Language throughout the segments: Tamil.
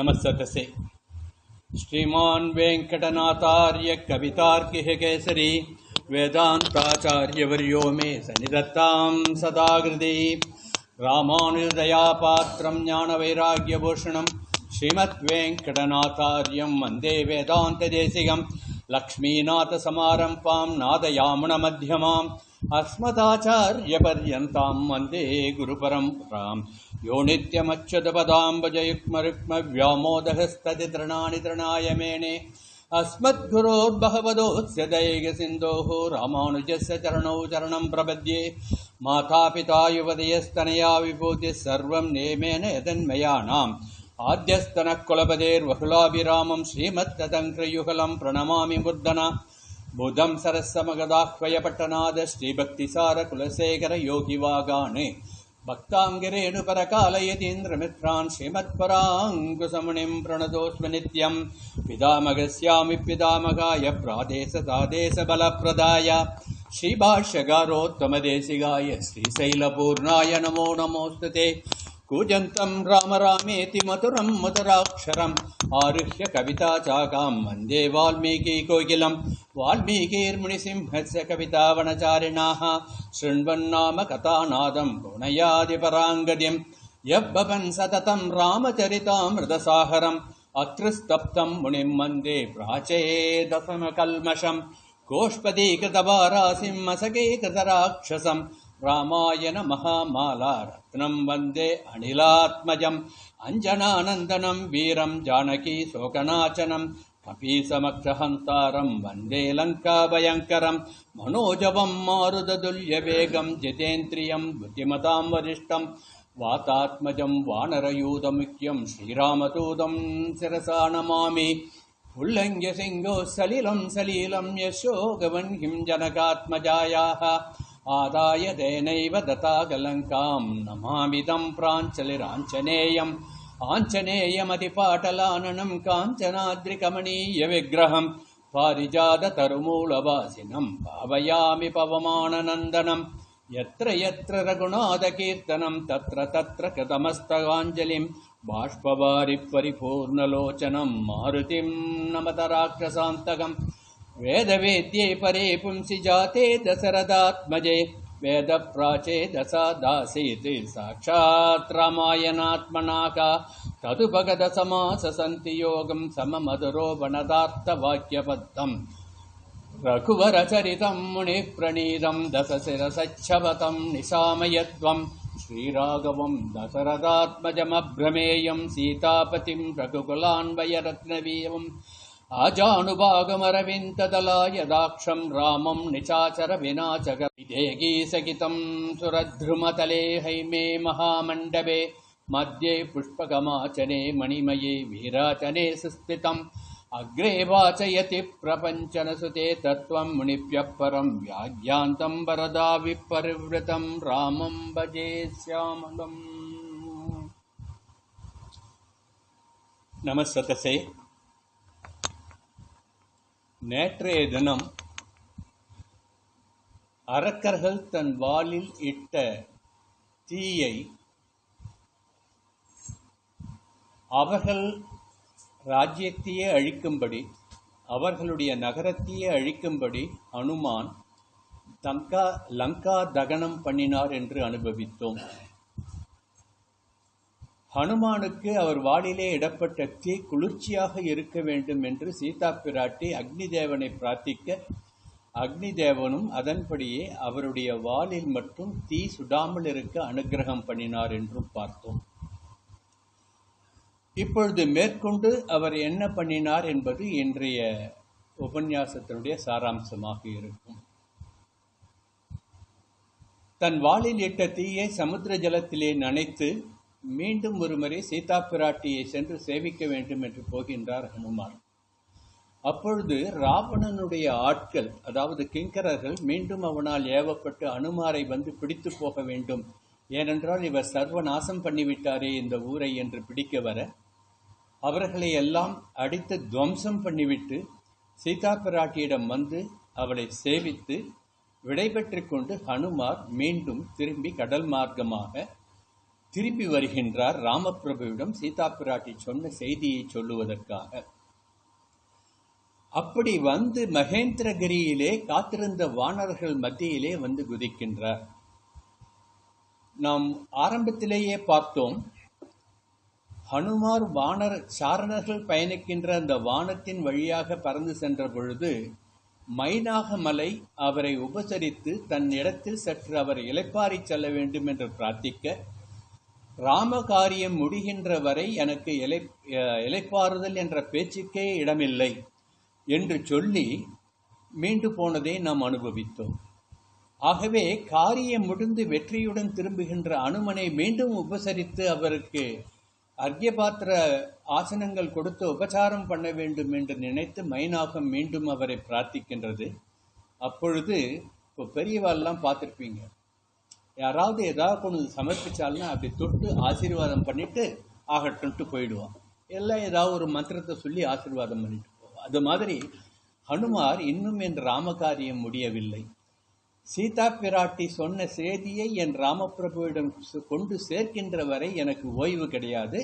नमस्तसे। श्रीमान वेंकटनाथार्य कवितार्किः केसरी वेदांताचार्यवर्यो मे सन्निधत्तां सदाहृदि। रामानुजदयापात्रं ज्ञानवैराग्यभूषणं श्रीमद्वेंकटनाथार्यं वन्दे वेदान्तदेशिकं। लक्ष्मीनाथसमारम्भां नादयामुनमध्यमाम् अस्मदाचार्यपर्यन्तां वन्दे गुरुपरम्पराम्। यो नित्यमच्युतपदाम्बुजयुग्मरुक्मव्यामोदहस्ततितृणानि तृणाय मेने अस्मद्गुरोर्भगवतोऽस्य दयैकसिन्धोः रामानुजस्य चरणौ चरणं प्रपद्ये। मातापिता युवतयस्तनया विभूतिः सर्वं नेमेन यदन्मयानाम् आद्यस्तनः कुलपतेर्वकुलाभिरामं श्रीमत्तदङ्घ्रयुगलं प्रणमामि मूर्धना। बुधं सरस्समगदाह्वयपट्टनाद श्रीभक्तिसारकुलशेखर योगिवागाने भक्ताङ्गिरेणुपरकालयतीन्द्रमित्रान् श्रीमत्पराङ्कुशमुनिं प्रणतोऽस्मि नित्यं। पितामहस्यामि पितामहाय प्रादेशतादेशबलप्रदाय श्रीभाष्यकारोत्तमदेशिकाय श्रीशैलपूर्णाय नमो नमोऽस्तुते। कूजन्तं राम रामेति मधुरं मधुराक्षरम् आरुह्य कविताचाकां वन्दे वाल्मीकिकोकिलं। वाल्मीकिर्मुनिसिंहस्य कवितावनचारिणाः शृण्वन्नाम कथानादं गुणयादिपराङ्गतिं। यद्भवन् सततं रामचरितामृतसागरम् अत्रिस्तप्तं मुनिं वन्दे प्राचेदसमकल्मषम्। गोष्पदीकृतवारासिं मसकीकृतराक्षसम् रामायण महामाला रत्नं वन्दे अनिलात्मजम्। अञ्जनानन्दनं वीरं जानकी शोकनाशनं कपीसमक्षहन्तारं वन्दे लङ्काभयङ्करं। मनोजवं मारुततुल्यवेगं जितेन्द्रियं बुद्धिमतां वरिष्ठं वातात्मजं वानरयूथमुख्यं श्रीरामदूतं शिरसा नमामि। उल्लङ्घ्य सिंहो सलिलं सलीलं यशोगवह्निं जनकात्मजायाः आदाय तेनैव दताकलङ्कां नमामिदं प्राञ्जलिराञ्जनेयम्। आञ्जनेयमतिपाटलाननं काञ्चनाद्रिकमणीयविग्रहं पारिजाततरुमूलवासिनं भावयामि पवमाननन्दनं। यत्र यत्र रघुनाथकीर्तनं तत्र तत्र कृतमस्तकाञ्जलिं बाष्पवारि परिपूर्णलोचनं मारुतिं नमत राक्षसान्तकम्। वेदवेद्ये परे पुंसि जाते दशरथात्मजे वेदप्राचे दशादासीत् साक्षात् रामायणात्मनाका। तदुपगतसमाससन्ति योगं सममधुरोपणदार्थवाक्यबद्धम् रघुवरचरितं मुनिः प्रणीतं दशशिरसच्छवतं निशामयत्वं। श्रीराघवं दशरथात्मजमभ्रमेयं सीतापतिं रघुकुलान्वयरत्नवीयम् आजानुभागमरविन्ददलायदाक्षं रामं निचाचर विनाचक विदेगीसहितं सुरद्रुमतले हैमे महामण्डपे मध्ये पुष्पकमाचने मणिमये वीराचने सुस्थितम्। अग्रे वाचयति प्रपञ्चनसुते तत्त्वं मुनिभ्यः परं व्याख्यान्तं वरदा विपरिवृतं रामं भजे श्यामलम्। நமஸ்தே. நேற்றைய தினம் அரக்கர்கள் தன் வாளில் இட்ட தீயை அவர்கள் ராஜ்யத்தையே அழிக்கும்படி, அவர்களுடைய நகரத்தையே அழிக்கும்படி ஹனுமான் லங்கா தகனம் பண்ணினார் என்று அனுபவித்தோம். ஹனுமானுக்கு அவர் வாளிலே இடப்பட்ட தீ குளிர்ச்சியாக இருக்க வேண்டும் என்று சீதா பிராட்டி அக்னி தேவனை பிரார்த்திக்க, அக்னி தேவனும் அதன்படியே அவருடைய வாளில் மட்டும் தீ சுடாமல் இருக்க அனுகிரகம் பண்ணினார் என்றும் பார்த்தோம். இப்பொழுது மேற்கொண்டு அவர் என்ன பண்ணினார் என்பது இன்றைய உபன்யாசத்தினுடைய சாராம்சமாக இருக்கும். தன் வாளில் இட்ட தீயை சமுத்திர ஜலத்திலே நனைத்து மீண்டும் ஒருமுறை சீதா பிராட்டியை சென்று சேவிக்க வேண்டும் என்று போகின்றார் ஹனுமான். அப்பொழுது ராவணனுடைய ஆட்கள், அதாவது கிங்கரர்கள், மீண்டும் அவனால் ஏவப்பட்டு அனுமாரை வந்து பிடித்து போக வேண்டும், ஏனென்றால் இவர் சர்வநாசம் பண்ணிவிட்டாரே இந்த ஊரை என்று பிடிக்க வர, அவர்களை எல்லாம் அடித்து துவம்சம் பண்ணிவிட்டு சீதா பிராட்டியிடம் வந்து அவளை சேவித்து விடைபெற்று கொண்டு ஹனுமார் மீண்டும் திரும்பி கடல் மார்க்கமாக திரும்பி வருகின்றார் ராமபிரபுவிடம் சீதா பிராட்டி சொன்ன செய்தியை சொல்லுவதற்காக. அப்படி வந்து மகேந்திரகிரியிலே காத்திருந்த வானர்கள் மத்தியிலே வந்து குதிக்கின்றார். நாம் ஆரம்பத்திலேயே பார்த்தோம், ஹனுமார் வானர் சாரணர்கள் பயணிக்கின்ற அந்த வானத்தின் வழியாக பறந்து சென்ற பொழுது மைனாகமலை அவரை உபசரித்து தன் இடத்தில் சற்று அவர் இளைப்பாரி செல்ல வேண்டும் என்று பிரார்த்திக்க, ராமகாரியம் முடிகின்ற வரை எனக்கு இளைப்பாறுதல் என்ற பேச்சுக்கே இடமில்லை என்று சொல்லி மீண்டு போனதை நாம் அனுபவித்தோம். ஆகவே காரியம் முடிந்து வெற்றியுடன் திரும்புகின்ற அனுமனை மீண்டும் உபசரித்து அவருக்கு அர்க்யபாத்திர ஆசனங்கள் கொடுத்து உபசாரம் பண்ண வேண்டும் என்று நினைத்து மைனாகம் மீண்டும் அவரை பிரார்த்திக்கின்றது. அப்பொழுது இப்போ பெரியவாள்லாம் பார்த்துருப்பீங்க, யாராவது ஏதாவது கொண்டு சமர்ப்பிச்சாலும் அப்படி தொட்டு ஆசீர்வாதம் பண்ணிட்டு ஆகட்டும்ட்டு போயிடுவான், எல்லாம் ஏதாவது ஒரு மந்திரத்தை சொல்லி ஆசீர்வாதம் பண்ணிட்டு போவான். அது மாதிரி ஹனுமார் இன்னும் என் ராமகாரியம் முடியவில்லை, சீதா பிராட்டி சொன்ன செய்தியை என் ராமபிரபுவிடம் கொண்டு சேர்க்கின்ற வரை எனக்கு ஓய்வு கிடையாது.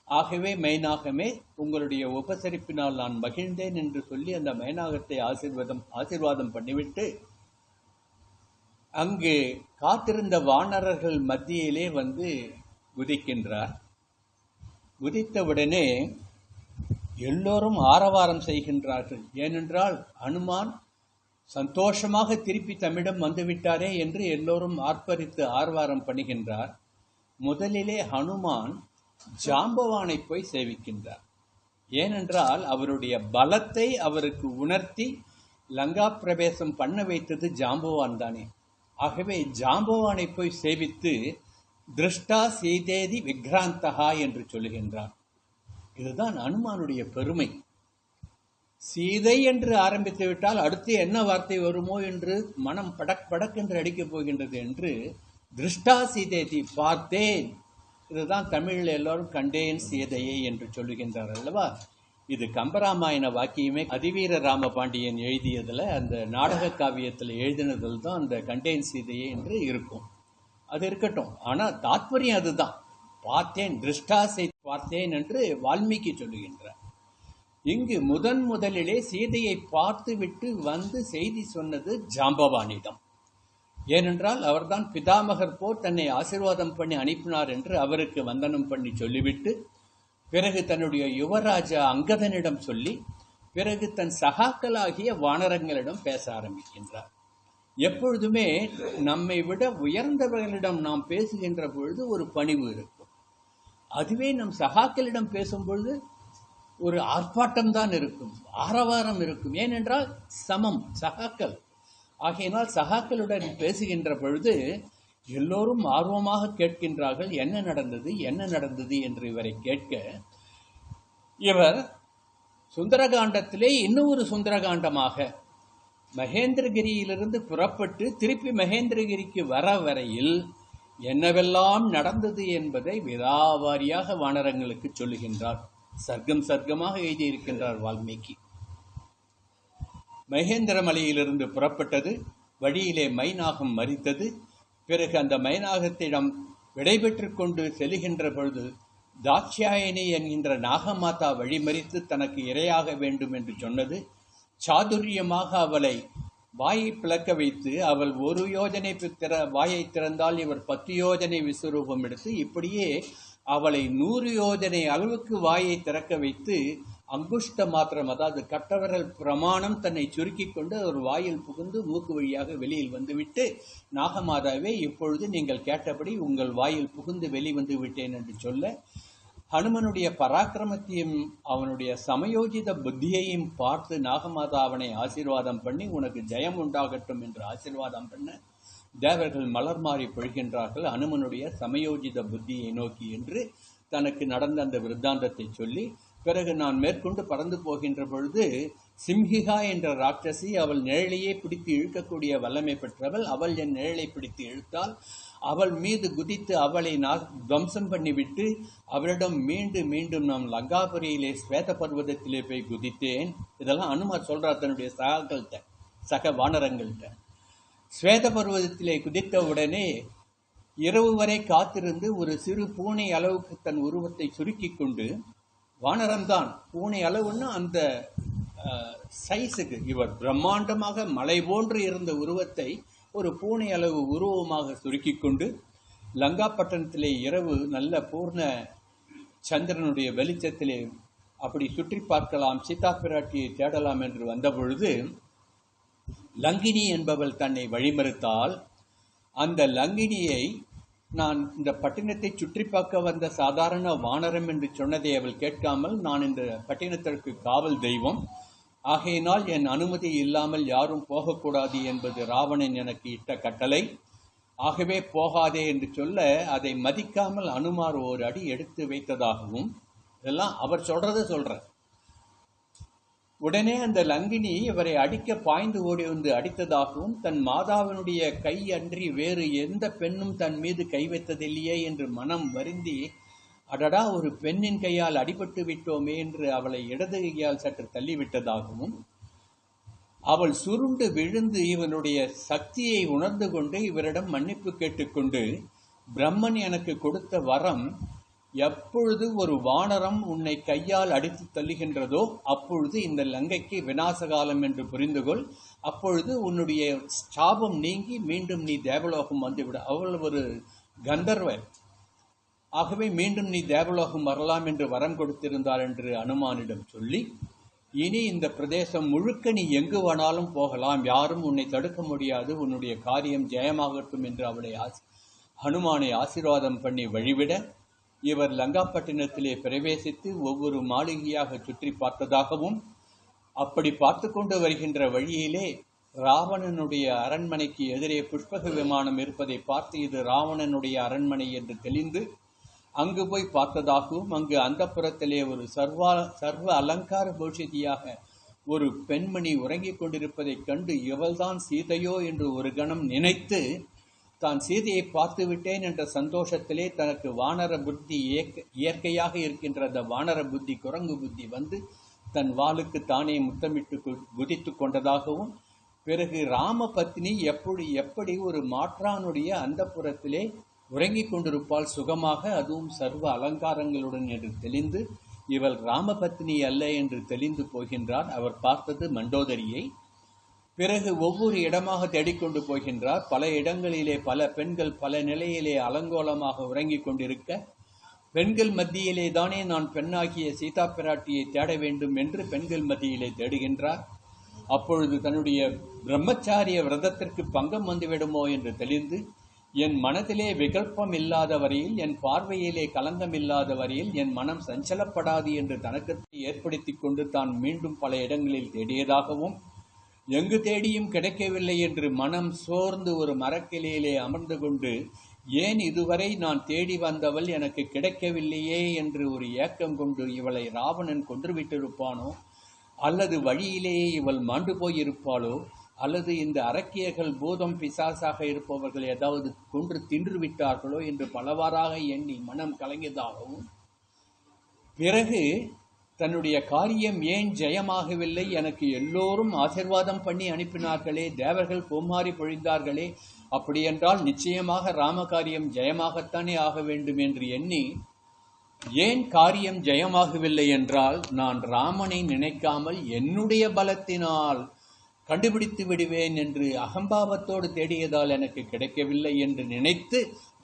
ஆகவே மைனாகமே உங்களுடைய உபசரிப்பினால் நான் மகிழ்ந்தேன் என்று சொல்லி அந்த மைனாகத்தை ஆசீர்வாதம் பண்ணிவிட்டு அங்கு காத்திருந்த வானரர்கள் மத்தியிலே வந்து குதிக்கின்றார். குதித்தவுடனே எல்லோரும் ஆரவாரம் செய்கின்றார்கள். ஏனென்றால் ஹனுமான் சந்தோஷமாக திருப்பி தம்மிடம் வந்துவிட்டாரே என்று எல்லோரும் ஆர்ப்பரித்து ஆர்வாரம் பண்ணுகின்றார். முதலிலே ஹனுமான் ஜாம்பவானை போய் சேவிக்கின்றார். ஏனென்றால் அவருடைய பலத்தை அவருக்கு உணர்த்தி லங்கா பிரவேசம் பண்ண வைத்தது ஜாம்பவான் தானே. ஆகவே ஜாம்பவானை போய் சேவித்து திருஷ்டா சீதேதி விக்ராந்தகா என்று சொல்லுகின்றார். இதுதான் ஹனுமானுடைய பெருமை. சீதை என்று ஆரம்பித்து விட்டால் அடுத்து என்ன வார்த்தை வருமோ என்று மனம் படக் படக் என்று அடிக்கப் போகின்றது என்று திருஷ்டா சீதேதி, பார்த்தேன். இதுதான் தமிழில் எல்லோரும் கண்டேன் சீதையை என்று சொல்லுகின்றார் அல்லவா. இது கம்பராமாயண வாக்கியமே. அதிவீர ராமபாண்டியன் எழுதியதில் அந்த நாடக காவியத்தில் எழுதினதில் தான் அந்த கண்டேன் சீதையை என்று இருக்கும். அது இருக்கட்டும், ஆனால் தாத்பரியம் அதுதான். பார்த்தேன், திருஷ்டா செய்தி பார்த்தேன் என்று வால்மீகி சொல்லுகின்றார். இங்கு முதலிலே சீதையை பார்த்துவிட்டு வந்து செய்தி சொன்னது ஜாம்பவானிடம். ஏனென்றால் அவர்தான் பிதாமகர் போர் தன்னை ஆசீர்வாதம் பண்ணி அனுப்பினார் என்று அவருக்கு வந்தனம் பண்ணி சொல்லிவிட்டு பிறகு தன்னுடைய யுவராஜா அங்கதனிடம் சொல்லி பிறகு தன் சகாக்களாகிய வானரங்களிடம் பேச ஆரம்பிக்கின்றார். எப்பொழுதுமே நம்மை விட உயர்ந்தவர்களிடம் நாம் பேசுகின்ற பொழுது ஒரு பணிவு இருக்கும். அதுவே நம் சகாக்களிடம் பேசும் பொழுது ஒரு ஆர்ப்பாட்டம் தான் இருக்கும், ஆரவாரம் இருக்கும். ஏனென்றால் சமம், சகாக்கள். ஆகையினால் சகாக்களுடன் பேசுகின்ற பொழுது எல்லோரும் ஆர்வமாக கேட்கின்றார்கள், என்ன நடந்தது என்று இவரை கேட்க, இவர் சுந்தரகாண்டத்திலே இன்னும் ஒரு சுந்தரகாண்டமாக மகேந்திரகிரியிலிருந்து புறப்பட்டு திருப்பி மகேந்திரகிரிக்கு வர வரையில் என்னவெல்லாம் நடந்தது என்பதை விதாவாரியாக வானரங்களுக்கு சொல்லுகின்றார். சர்க்கமாக எழுதியிருக்கின்றார் வால்மீகி. மகேந்திர மலையிலிருந்து புறப்பட்டது, வழியிலே மைனாகம் மரித்தது. பிறகு அந்த மைனாகத்திடம் விடைபெற்று கொண்டு செல்கின்ற பொழுது தாட்சாயணி என்கின்ற நாகமாதா வழிமறித்து தனக்கு இரையாக வேண்டும் என்று சொன்னது. சாதுரியமாக அவளை வாயை பிளக்க வைத்து, அவள் ஒரு யோஜனை வாயை திறந்தால் இவர் 10 யோஜனை விஸ்வரூபம் எடுத்து இப்படியே அவளை 100 யோஜனை அளவுக்கு வாயை திறக்க வைத்து அங்குஷ்ட மாத்திரம், அதாவது கட்டவரல் பிரமாணம் தன்னை சுருக்கி கொண்டு ஒரு வாயில் புகுந்து மூக்கு வழியாக வெளியில் வந்துவிட்டு, நாகமாதாவே இப்பொழுது நீங்கள் கேட்டபடி உங்கள் வாயில் புகுந்து வெளிவந்து விட்டேன் என்று சொல்ல, ஹனுமனுடைய பராக்கிரமத்தையும் அவனுடைய சமயோஜித புத்தியையும் பார்த்து நாகமாதா அவனை ஆசீர்வாதம் பண்ணி உனக்கு ஜெயம் உண்டாகட்டும் என்று ஆசீர்வாதம் பண்ண தேவர்கள் மலர் மாறி பொழிகின்றார்கள் ஹனுமனுடைய சமயோஜித புத்தியை நோக்கி என்று தனக்கு நடந்த அந்த விருத்தாந்தத்தை சொல்லி, பிறகு நான் மேற்கொண்டு பறந்து போகின்ற பொழுது சிம்ஹிகா என்ற ராட்சசி, அவள் நிழலையே பிடித்து இழுக்கக்கூடிய வல்லமை பெற்றவள், அவள் என் நிழலை பிடித்து இழுத்தால் அவள் மீது குதித்து அவளை துவம்சம் பண்ணிவிட்டு அவளிடம் மீண்டும் நாம் லங்காபுரியிலே ஸ்வேத பர்வதத்திலே போய் குதித்தேன். இதெல்லாம் அனுமார் சொல்றார் தன்னுடைய சக வானரங்கள்கிட்ட. ஸ்வேத பர்வதத்திலே குதித்த உடனே இரவு வரை காத்திருந்து ஒரு சிறு பூனை அளவுக்கு தன் உருவத்தை சுருக்கி கொண்டு, வானரம்தான் பூனை அளவுன்னு அந்த சைஸுக்கு, இவர் பிரம்மாண்டமாக மலை போன்று இருந்த உருவத்தை ஒரு பூனை அளவு உருவமாக சுருக்கி கொண்டு லங்காப்பட்டினத்திலே இரவு நல்ல பூர்ண சந்திரனுடைய வெளிச்சத்திலே அப்படி சுற்றி பார்க்கலாம், சீதா பிராட்டியை தேடலாம் என்று வந்தபொழுது லங்கினி என்பவள் தன்னை வழிமறுத்தால், அந்த லங்கினியை நான் இந்த பட்டினத்தை சுற்றி பார்க்க வந்த சாதாரண வானரம் என்று சொன்னதை அவள் கேட்காமல், நான் இந்த பட்டினத்திற்கு காவல் தெய்வம், ஆகையினால் என் அனுமதி இல்லாமல் யாரும் போகக்கூடாது என்பது ராவணன் எனக்கு இட்ட கட்டளை, ஆகவே போகாதே என்று சொல்ல அதை மதிக்காமல் அனுமார் ஒரு அடி எடுத்து வைத்ததாகவும், இதெல்லாம் அவர் சொல்ற. உடனே அந்த லங்கினி இவரை அடிக்க பாய்ந்து ஓடி வந்து அடித்ததாகவும், தன் மாதாவினுடைய கை அன்றி வேறு எந்த பெண்ணும் தன் மீது கை வைத்ததில்லையே என்று மனம் வருந்தி, அடடா ஒரு பெண்ணின் கையால் அடிபட்டு விட்டோமே என்று அவளை இடது கையால் சற்று தள்ளிவிட்டதாகவும், அவள் சுருண்டு விழுந்து இவனுடைய சக்தியை உணர்ந்து கொண்டு இவரிடம் மன்னிப்பு கேட்டுக்கொண்டு, பிரம்மன் எனக்கு கொடுத்த வரம், எப்பொழுது ஒரு வானரம் உன்னை கையால் அடித்து தள்ளுகின்றதோ அப்பொழுது இந்த லங்கைக்கு விநாசகாலம் என்று புரிந்து கொள், அப்பொழுது உன்னுடைய சாபம் நீங்கி மீண்டும் நீ தேவலோகம் வந்துவிட. அவள் ஒரு கந்தர்வ, ஆகவே மீண்டும் நீ தேவலோகம் வரலாம் என்று வரம் கொடுத்திருந்தார் என்று அனுமானிடம் சொல்லி, இனி இந்த பிரதேசம் முழுக்க நீ எங்கு வேணாலும் போகலாம், யாரும் உன்னை தடுக்க முடியாது, உன்னுடைய காரியம் ஜெயமாகட்டும் என்று அவளை ஹனுமானை ஆசீர்வாதம் பண்ணி வழிவிட, இவர் லங்காப்பட்டினத்திலே பிரவேசித்து ஒவ்வொரு மாளிகையாக சுற்றி பார்த்ததாகவும், அப்படி பார்த்து கொண்டு வருகின்ற வழியிலே ராவணனுடைய அரண்மனைக்கு எதிரே புஷ்பக விமானம் இருப்பதை பார்த்து இது ராவணனுடைய அரண்மனை என்று தெளிந்து அங்கு போய் பார்த்ததாகவும், அங்கு அந்தப்புறத்திலே ஒரு சர்வ அலங்கார பூஷிதியாக ஒரு பெண்மணி உறங்கிக் கொண்டிருப்பதைக் கண்டு இவள்தான் சீதையோ என்று ஒரு கணம் நினைத்து, தான் சீதையை பார்த்து விட்டேன் என்ற சந்தோஷத்திலே தனக்கு வானர புத்தி இயற்கையாக இருக்கின்ற அந்த வானர புத்தி, குரங்கு புத்தி வந்து தன் வாளுக்கு தானே முத்தமிட்டு குதித்து கொண்டதாகவும், பிறகு ராம பத்னி எப்படி ஒரு மாற்றானுடைய அந்தப்புறத்திலே உறங்கிக் கொண்டிருப்பால் சுகமாக, அதுவும் சர்வ அலங்காரங்களுடன் என்று தெளிந்து, இவள் ராமபத்னி அல்ல என்று தெளிந்து போகின்றார். அவர் பார்த்தது மண்டோதரியை. பிறகு ஒவ்வொரு இடமாக தேடிக்கொண்டு போகின்றார். பல இடங்களிலே பல பெண்கள் பல நிலையிலே அலங்கோலமாக உறங்கிக் கொண்டிருக்க, பெண்கள் மத்தியிலே தானே நான் பெண்ணாகிய சீதா பிராட்டியை தேட வேண்டும் என்று பெண்கள் மத்தியிலே தேடுகின்றார். அப்பொழுது தன்னுடைய பிரம்மச்சாரிய விரதத்திற்கு பங்கம் வந்துவிடுமோ என்று தெளிந்து, என் மனதிலே விகல்பம் இல்லாத வரையில், என் பார்வையிலே கலங்கம் இல்லாத வரையில் என் மனம் சஞ்சலப்படாது என்று தனக்கத்தை ஏற்படுத்தி கொண்டு தான் மீண்டும் பல இடங்களில் தேடியதாகவும், எங்கு தேடியும் கிடைக்கவில்லை என்று மனம் சோர்ந்து ஒரு மரக்கிளையிலே அமர்ந்து கொண்டு, ஏன் இதுவரை நான் தேடி வந்தவள் எனக்கு கிடைக்கவில்லையே என்று ஒரு ஏக்கம் கொண்டு இவளை ராவணன் கொன்றுவிட்டிருப்பானோ, அல்லது வழியிலேயே இவள் மாண்டு போயிருப்பாளோ, அல்லது இந்த அரக்கியர்கள் பூதம் பிசாசாக இருப்பவர்கள் ஏதாவது கொன்று தின்று விட்டார்களோ என்று பலவாறாக எண்ணி மனம் கலங்கியதாகவும், பிறகு தன்னுடைய காரியம் ஏன் ஜெயமாகவில்லை, எனக்கு எல்லோரும் ஆசீர்வாதம் பண்ணி அனுப்பினார்களே, தேவர்கள் பூமாரி பொழிந்தார்களே, அப்படியென்றால் நிச்சயமாக ராமகாரியம் ஜெயமாகத்தானே ஆக வேண்டும் என்று எண்ணி, ஏன் காரியம் ஜெயமாகவில்லை என்றால், நான் ராமனை நினைக்காமல் என்னுடைய பலத்தினால் கண்டுபிடித்து விடுவேன் என்று அகம்பாவத்தோடு தேடியதால் எனக்கு கிடைக்கவில்லை என்று நினைத்து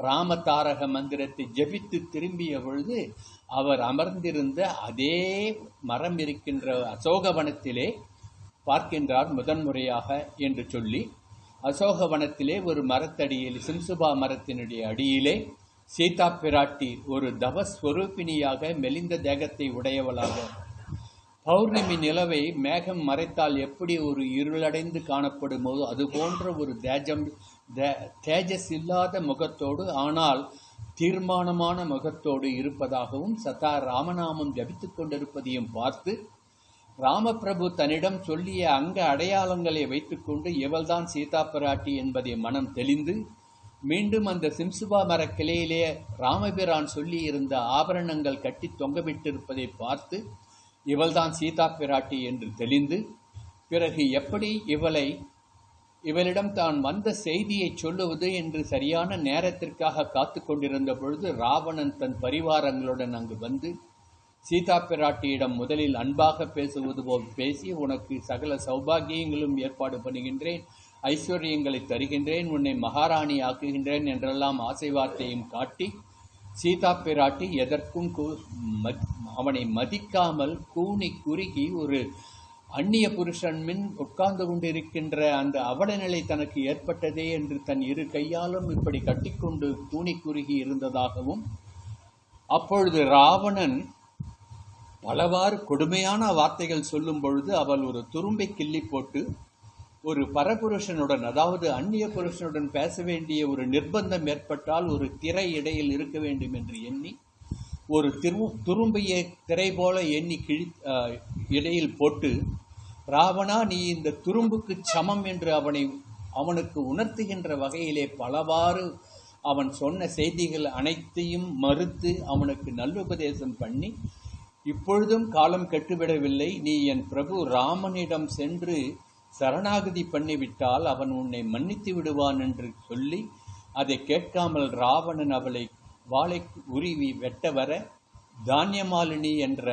ராம தாரக மந்திரத்தை ஜபித்து திரும்பிய பொழுது அவர் அமர்ந்திருந்த அதே மரம் இருக்கின்ற அசோகவனத்திலே பார்க்கின்றார் முதன்முறையாக என்று சொல்லி, அசோகவனத்திலே ஒரு மரத்தடியில், சிம்சுபா மரத்தினுடைய அடியிலே சீதா பிராட்டி ஒரு தவஸ்வரூபிணியாக மெலிந்த தேகத்தை உடையவளாக, பௌர்ணமி நிலவை மேகம் மறைத்தால் எப்படி ஒரு இருளடைந்து காணப்படுமோ அது போன்ற ஒரு தேஜஸ் இல்லாத முகத்தோடு, ஆனால் தீர்மானமான முகத்தோடு இருப்பதாகவும், சதா ராமநாமம் ஜபித்துக் கொண்டிருப்பதையும் பார்த்து, ராமபிரபு தன்னிடம் சொல்லிய அங்க அடையாளங்களை வைத்துக்கொண்டு இவள்தான் சீதா பிராட்டி என்பதை மனம் தெளிந்து, மீண்டும் அந்த சிம்சுபா மர கிளையிலே ராமபிரான் சொல்லி இருந்த ஆபரணங்கள் கட்டி தொங்கவிட்டிருப்பதை பார்த்து, இவள்தான் சீதா பிராட்டி என்று தெளிந்து, பிறகு எப்படி இவளை இவளிடம் தான் வந்த செய்தியை சொல்லுவது என்று சரியான நேரத்திற்காக காத்து கொண்டிருந்த பொழுது ராவணன் தன் பரிவாரங்களுடன் அங்கு வந்து சீதா பிராட்டியிடம் முதலில் அன்பாக பேசுவது போல் பேசி, உனக்கு சகல சௌபாகியங்களும் ஏற்பாடு பண்ணுகின்றேன், ஐஸ்வர்யங்களை தருகின்றேன், உன்னை மகாராணி ஆக்குகின்றேன் என்றெல்லாம் ஆசை வார்த்தையும் காட்டி சீதா பிராட்டி எதற்கும் அவனை மதிக்காமல் கூனி குறுகி ஒரு அந்நிய புருஷன் மின் உட்கார்ந்து கொண்டிருக்கின்ற அந்த அவலநிலை தனக்கு ஏற்பட்டதே என்று தன் இரு கையாலும் இப்படி கட்டிக்கொண்டு கூனி குறுகி இருந்ததாகவும், அப்பொழுது ராவணன் பலவாறு கொடுமையான வார்த்தைகள் சொல்லும் பொழுது அவள் ஒரு துரும்பை கிள்ளி போட்டு ஒரு பரபுருஷனுடன், அதாவது அந்நிய புருஷனுடன் பேச வேண்டிய ஒரு நிர்பந்தம் ஏற்பட்டால் ஒரு திரை இடையில் இருக்க வேண்டும் என்று எண்ணி ஒரு துரும்பையை திரை போல எண்ணி இடையில் போட்டு, ராவணா நீ இந்த துரும்புக்கு சமம் என்று அவனுக்கு உணர்த்துகின்ற வகையிலே பலவாறு அவன் சொன்ன செய்திகள் அனைத்தையும் மறுத்து அவனுக்கு நல்லுபதேசம் பண்ணி, இப்பொழுதும் காலம் கெட்டுவிடவில்லை, நீ என் பிரபு ராமனிடம் சென்று சரணாகதி பண்ணிவிட்டால் அவன் உன்னை மன்னித்து விடுவான் என்று சொல்லி, அதை கேட்காமல் ராவணன் அவளை வாளை உருவி வெட்ட வர, தானியமாலினி என்ற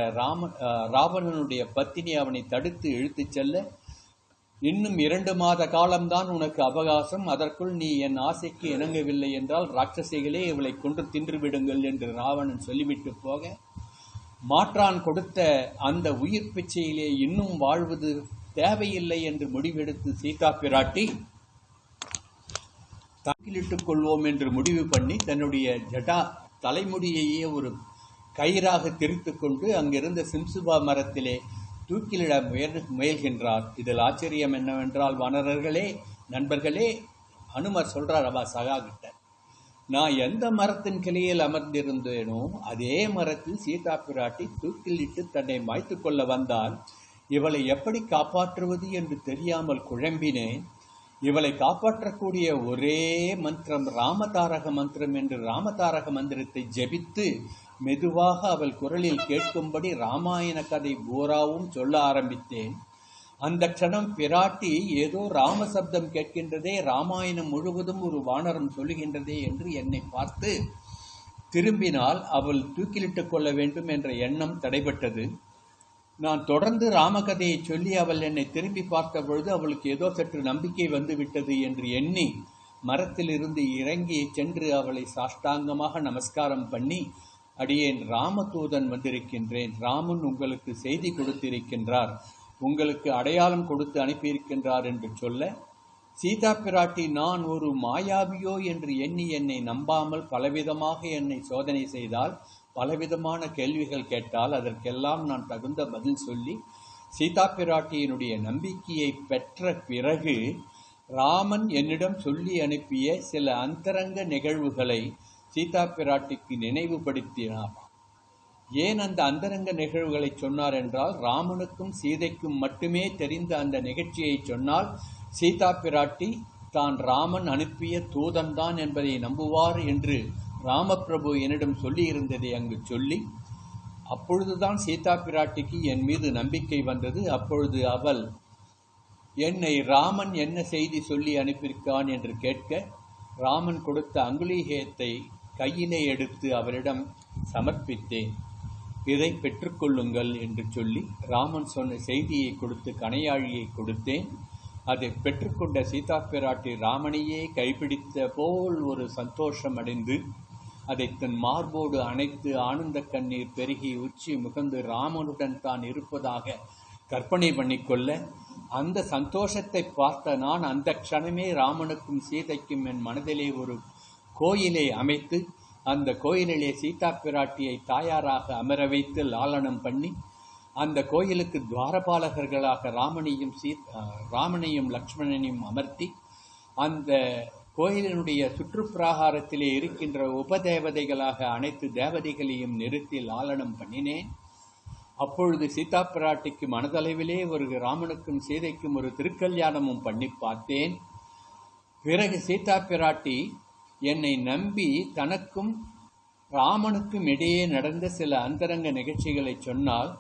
ராவணனுடைய பத்தினி அவனை தடுத்து இழுத்துச் செல்ல, இன்னும் 2 மாத காலம்தான் உனக்கு அவகாசம், அதற்குள் நீ என் ஆசைக்கு இணங்கவில்லை என்றால் ராட்சசிகளே இவளை கொன்று தின்று விடுங்கள் என்று ராவணன் சொல்லிவிட்டு போக, மாற்றான் கொடுத்த அந்த உயிர் பிச்சையிலே இன்னும் வாழ்வது தேவையில்லை என்று முடிவெடுத்து சீதா பிராட்டி தாக்கிலிட்டுக் கொள்வோம் என்று முடிவு பண்ணி தன்னுடைய தலைமுடியையே ஒரு கயிறாக திரித்து கொண்டு அங்கிருந்த சிம்சுபா மரத்திலே தூக்கிலிட முயல்கின்றார். இதில் ஆச்சரியம் என்னவென்றால், வானரர்களே, நண்பர்களே, அனுமர் சொல்றார் அவா சகா கிட்ட, நான் எந்த மரத்தின் கிளையில் அமர்ந்திருந்தேனோ அதே மரத்தில் சீதா பிராட்டி தூக்கிலிட்டு தன்னை மாய்த்து கொள்ள வந்தால் இவளை எப்படி காப்பாற்றுவது என்று தெரியாமல் குழம்பினேன். இவளை காப்பாற்றக்கூடிய ஒரே மந்திரம் ராமதாரக மந்திரம் என்று ராமதாரக மந்திரத்தை ஜெபித்து மெதுவாக அவள் குரலில் கேட்கும்படி ராமாயண கதை பூராவும் சொல்ல ஆரம்பித்தேன். அந்த க்ஷணம் பிராட்டி ஏதோ ராமசப்தம் கேட்கின்றதே, ராமாயணம் முழுவதும் ஒரு வானரம் சொல்லுகின்றதே என்று என்னை பார்த்து திரும்பினால் அவள் தூக்கிலிட்டுக் கொள்ள வேண்டும் என்ற எண்ணம் தடைபட்டது. நான் தொடர்ந்து ராமகதையை சொல்லி அவள் என்னை திரும்பி பார்த்த பொழுது அவளுக்கு ஏதோ சற்று நம்பிக்கை வந்துவிட்டது என்று எண்ணி மரத்திலிருந்து இறங்கி சென்று அவளை சாஷ்டாங்கமாக நமஸ்காரம் பண்ணி, அடியேன் ராமதூதன் வந்திருக்கின்றேன், ராமன் உங்களுக்கு செய்தி கொடுத்திருக்கின்றார், உங்களுக்கு அடையாளம் கொடுத்து அனுப்பியிருக்கின்றார் என்று சொல்ல, சீதா பிராட்டி நான் ஒரு மாயாவியோ என்று எண்ணி என்னை நம்பாமல் பலவிதமாக என்னை சோதனை செய்தால், பலவிதமான கேள்விகள் கேட்டால் அதற்கெல்லாம் நான் தகுந்த பதில் சொல்லி சீதா பிராட்டியினுடைய நம்பிக்கையை பெற்ற பிறகு ராமன் என்னிடம் சொல்லி அனுப்பிய சில அந்தரங்க நிகழ்வுகளை சீதா பிராட்டிக்கு நினைவுபடுத்தினார். ஏன் அந்த அந்தரங்க நிகழ்வுகளை சொன்னார் என்றால், ராமனுக்கும் சீதைக்கும் மட்டுமே தெரிந்த அந்த நிகழ்ச்சியை சொன்னால் சீதா பிராட்டி தான் ராமன் அனுப்பிய தூதன்தான் என்பதை நம்புவார் என்று ராமபிரபு என்னிடம் சொல்லி இருந்ததை அங்கு சொல்லி, அப்பொழுதுதான் சீதா பிராட்டிக்கு என் மீது நம்பிக்கை வந்தது. அப்பொழுது அவள் என்னை ராமன் என்ன செய்தி சொல்லி அனுப்பியிருக்கான் என்று கேட்க, ராமன் கொடுத்த அங்குலீகத்தை கையிலே எடுத்து அவரிடம் சமர்ப்பித்தேன். இதை பெற்றுக்கொள்ளுங்கள் என்று சொல்லி ராமன் சொன்ன செய்தியை கொடுத்து கணையாழியை கொடுத்தேன். அதை பெற்றுக்கொண்ட சீதா பிராட்டி ராமனையே கைப்பிடித்த போல் ஒரு சந்தோஷம் அடைந்து அதை தன் மார்போடு அணைத்து ஆனந்த கண்ணீர் பெருகி உச்சி முகந்து ராமனுடன் தான் இருப்பதாக கற்பனை பண்ணிக்கொள்ள, அந்த சந்தோஷத்தை பார்த்த நான் அந்த க்ஷணமே ராமனுக்கும் சீதைக்கும் என் மனதிலே ஒரு கோயிலை அமைத்து அந்த கோயிலிலே சீதா பிராட்டியை தாயாராக அமர வைத்து லாலனம் பண்ணி, அந்த கோயிலுக்கு துவாரபாலகர்களாக ராமனையும் லக்ஷ்மணனையும் அமர்த்தி அந்த கோயிலினுடைய சுற்றுப்பிராகாரத்திலே இருக்கின்ற உபதேவதைகளாக அனைத்து தேவதைகளையும் நிறுத்தி லாலனம் பண்ணினேன். அப்பொழுது சீதா பிராட்டிக்கு மனதளவிலே ஒரு ராமனுக்கும் சீதைக்கும் ஒரு திருக்கல்யாணமும் பண்ணி பார்த்தேன். பிறகு சீதா பிராட்டி என்னை நம்பி தனக்கும் ராமனுக்கும் இடையே நடந்த சில அந்தரங்க நிகழ்ச்சிகளை சொன்னால்,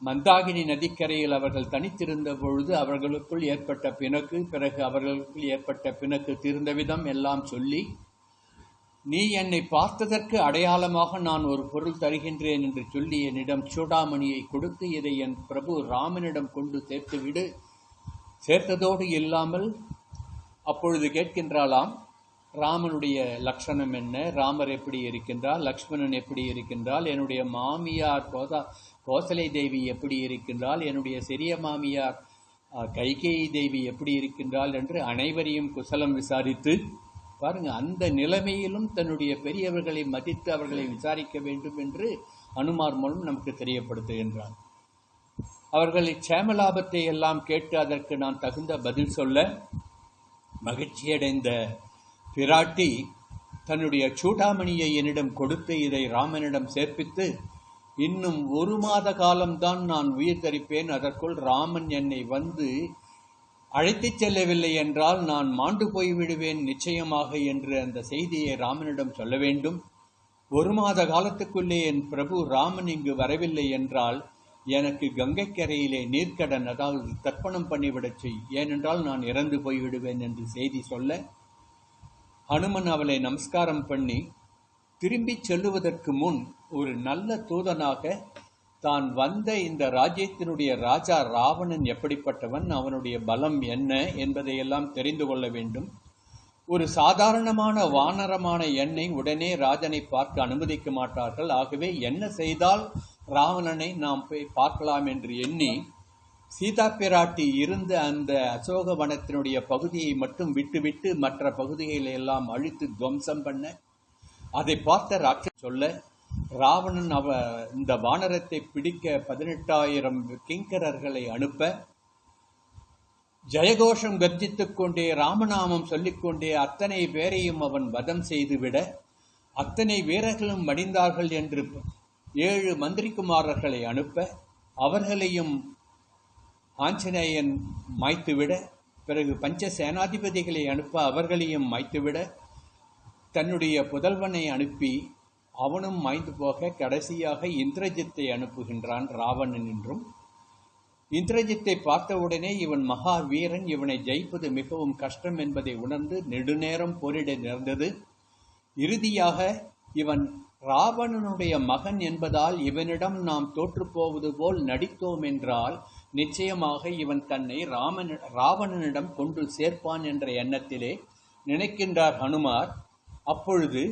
மந்தாகினி நதிக்கரையில் அவர்கள் தனித்திருந்த பொழுது அவர்களுக்குள் ஏற்பட்ட பிணக்கு, பிறகு அவர்களுக்குள் ஏற்பட்ட பிணக்கு தீர்ந்த விதம் எல்லாம் சொல்லி, நீ என்னை பார்த்ததற்கு அடையாளமாக நான் ஒரு பொருள் தருகின்றேன் என்று சொல்லி என்னிடம் சூடாமணியை கொடுத்து இதை என் பிரபு ராமனிடம் கொண்டு சேர்த்துவிடு. சேர்த்ததோடு இல்லாமல் அப்பொழுது கேட்கின்றாளாம், ராமனுடைய லட்சணம் என்ன, ராமர் எப்படி இருக்கின்றார், லக்ஷ்மணன் எப்படி இருக்கின்றால், என்னுடைய மாமியார் கோசலை தேவி எப்படி இருக்கின்றால், என்னுடைய சிறிய மாமியார் கைகேயி தேவி எப்படி இருக்கின்றாள் என்று அனைவரையும் குசலம் விசாரித்து பாருங்க, அந்த நிலைமையிலும் தன்னுடைய பெரியவர்களை மதித்து அவர்களை விசாரிக்க வேண்டும் என்று அனுமார் மூலம் நமக்கு தெரியப்படுத்துகின்றார். அவர்களை சேமலாபத்தை எல்லாம் கேட்டு அதற்கு நான் தகுந்த பதில் சொல்ல மகிழ்ச்சியடைந்த பிராட்டி தன்னுடைய சூடாமணியை என்னிடம் கொடுத்து இதை ராமனிடம் சேர்ப்பித்து, இன்னும் 1 மாத காலம்தான் நான் உயிர் தரிப்பேன், அதற்குள் ராமன் என்னை வந்து அழைத்துச் செல்லவில்லை என்றால் நான் மாண்டு போய்விடுவேன் நிச்சயமாக என்று அந்த செய்தியை ராமனிடம் சொல்ல வேண்டும். 1 மாத காலத்துக்குள்ளே என் பிரபு ராமன் இங்கு வரவில்லை என்றால் எனக்கு கங்கைக்கரையிலே நீர்க்கடன், அதாவது தர்ப்பணம் பண்ணிவிடச் செய், ஏனென்றால் நான் இறந்து போய்விடுவேன் என்று செய்தி சொல்ல, ஹனுமன் அவளை நமஸ்காரம் பண்ணி திரும்பி செல்லுவதற்கு முன் ஒரு நல்ல தூதனாக தான் வந்த இந்த ராஜ்யத்தினுடைய ராஜா ராவணன் எப்படிப்பட்டவன், அவனுடைய பலம் என்ன என்பதையெல்லாம் தெரிந்து கொள்ள வேண்டும். ஒரு சாதாரணமான வானரமான என்னை உடனே ராஜனை பார்க்க அனுமதிக்க மாட்டார்கள். ஆகவே என்ன செய்தால் ராவணனை நாம் போய் பார்க்கலாம் என்று எண்ணி சீதா பிராட்டி இருந்த அந்த அசோக வனத்தினுடைய பகுதியை மட்டும் விட்டுவிட்டு மற்ற பகுதிகளை எல்லாம் அழித்து துவம்சம் பண்ண, அதை பார்த்த ராட்சசன் சொல்ல, ராவணன் இந்த வானரத்தை பிடிக்க 18,000 கிங்கரர்களை அனுப்ப, ஜெயகோஷம் கர்ஜித்துக் கொண்டே ராமநாமம் சொல்லிக்கொண்டே அத்தனை பேரையும் அவன் வதம் செய்துவிட, அத்தனை வீரர்களும் மடிந்தார்கள் என்று 7 மந்திரிக்குமாரர்களை அனுப்ப, அவர்களையும் ஆஞ்சநேயன் மாய்த்துவிட, பிறகு பஞ்ச சேனாதிபதிகளை அனுப்ப அவர்களையும் மாய்த்துவிட, தன்னுடைய புதல்வனை அனுப்பி அவனும் மாய்ந்து போக, கடைசியாக இந்திரஜித்தை அனுப்புகின்றான் ராவணன் என்றும். இந்திரஜித்தை பார்த்தவுடனே இவன் மகா வீரன், இவனை ஜெயிப்பது மிகவும் கஷ்டம் என்பதை உணர்ந்து நெடுநேரம் போரிட நேர்ந்தது. இறுதியாக இவன் ராவணனுடைய மகன் என்பதால் இவனிடம் நாம் தோற்றுப்போவது போல் நடித்தோம் என்றால் நிச்சயமாக இவன் தன்னை ராவணனிடம் கொண்டு சேர்ப்பான் என்ற எண்ணத்திலே நினைக்கின்றார் ஹனுமார். அப்பொழுது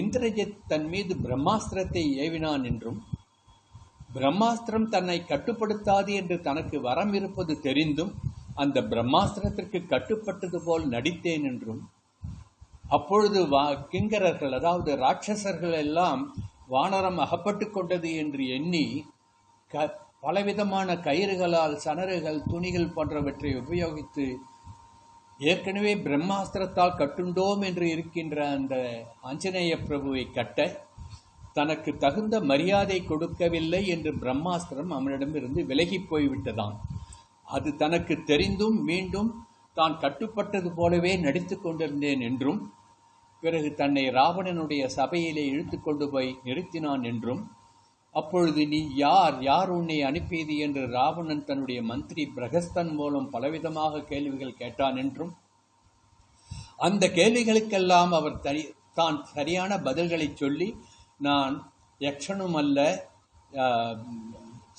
இந்திரஜித் தன் மீது பிரம்மாஸ்திரத்தை ஏவினான் என்றும், பிரம்மாஸ்திரம் தன்னை கட்டுப்படுத்தாது என்று தனக்கு வரம் இருப்பது தெரிந்தும் அந்த பிரம்மாஸ்திரத்திற்கு கட்டுப்பட்டது போல் நடித்தேன் என்றும், அப்பொழுது கிங்கரர்கள் அதாவது ராட்சசர்கள் எல்லாம் வானரம் அகப்பட்டு கொண்டது என்று எண்ணி பலவிதமான கயிறுகளால் சணறுகள், துணிகள் போன்றவற்றை உபயோகித்து ஏற்கனவே பிரம்மாஸ்திரத்தால் கட்டுண்டோம் என்று இருக்கின்ற அந்த ஆஞ்சநேய பிரபுவை கட்ட தனக்கு தகுந்த மரியாதை கொடுக்கவில்லை என்று பிரம்மாஸ்திரம் அவனிடமிருந்து விலகி போய்விட்டதாம். அது தனக்கு தெரிந்தும் மீண்டும் தான் கட்டுப்பட்டது போலவே நடித்து கொண்டிருந்தேன் என்றும், பிறகு தன்னை ராவணனுடைய சபையிலே இழுத்து கொண்டு போய் நிறுத்தினான் என்றும், அப்பொழுது நீ யார் உன்னை அனுப்பியது என்று ராவணன் தன்னுடைய மந்திரி பிரகஸ்தன் மூலம் பலவிதமாக கேள்விகள் கேட்டான் என்றும், அந்த கேள்விகளுக்கெல்லாம் அவர் தான் சரியான பதில்களை சொல்லி, நான் யக்ஷனும் அல்ல,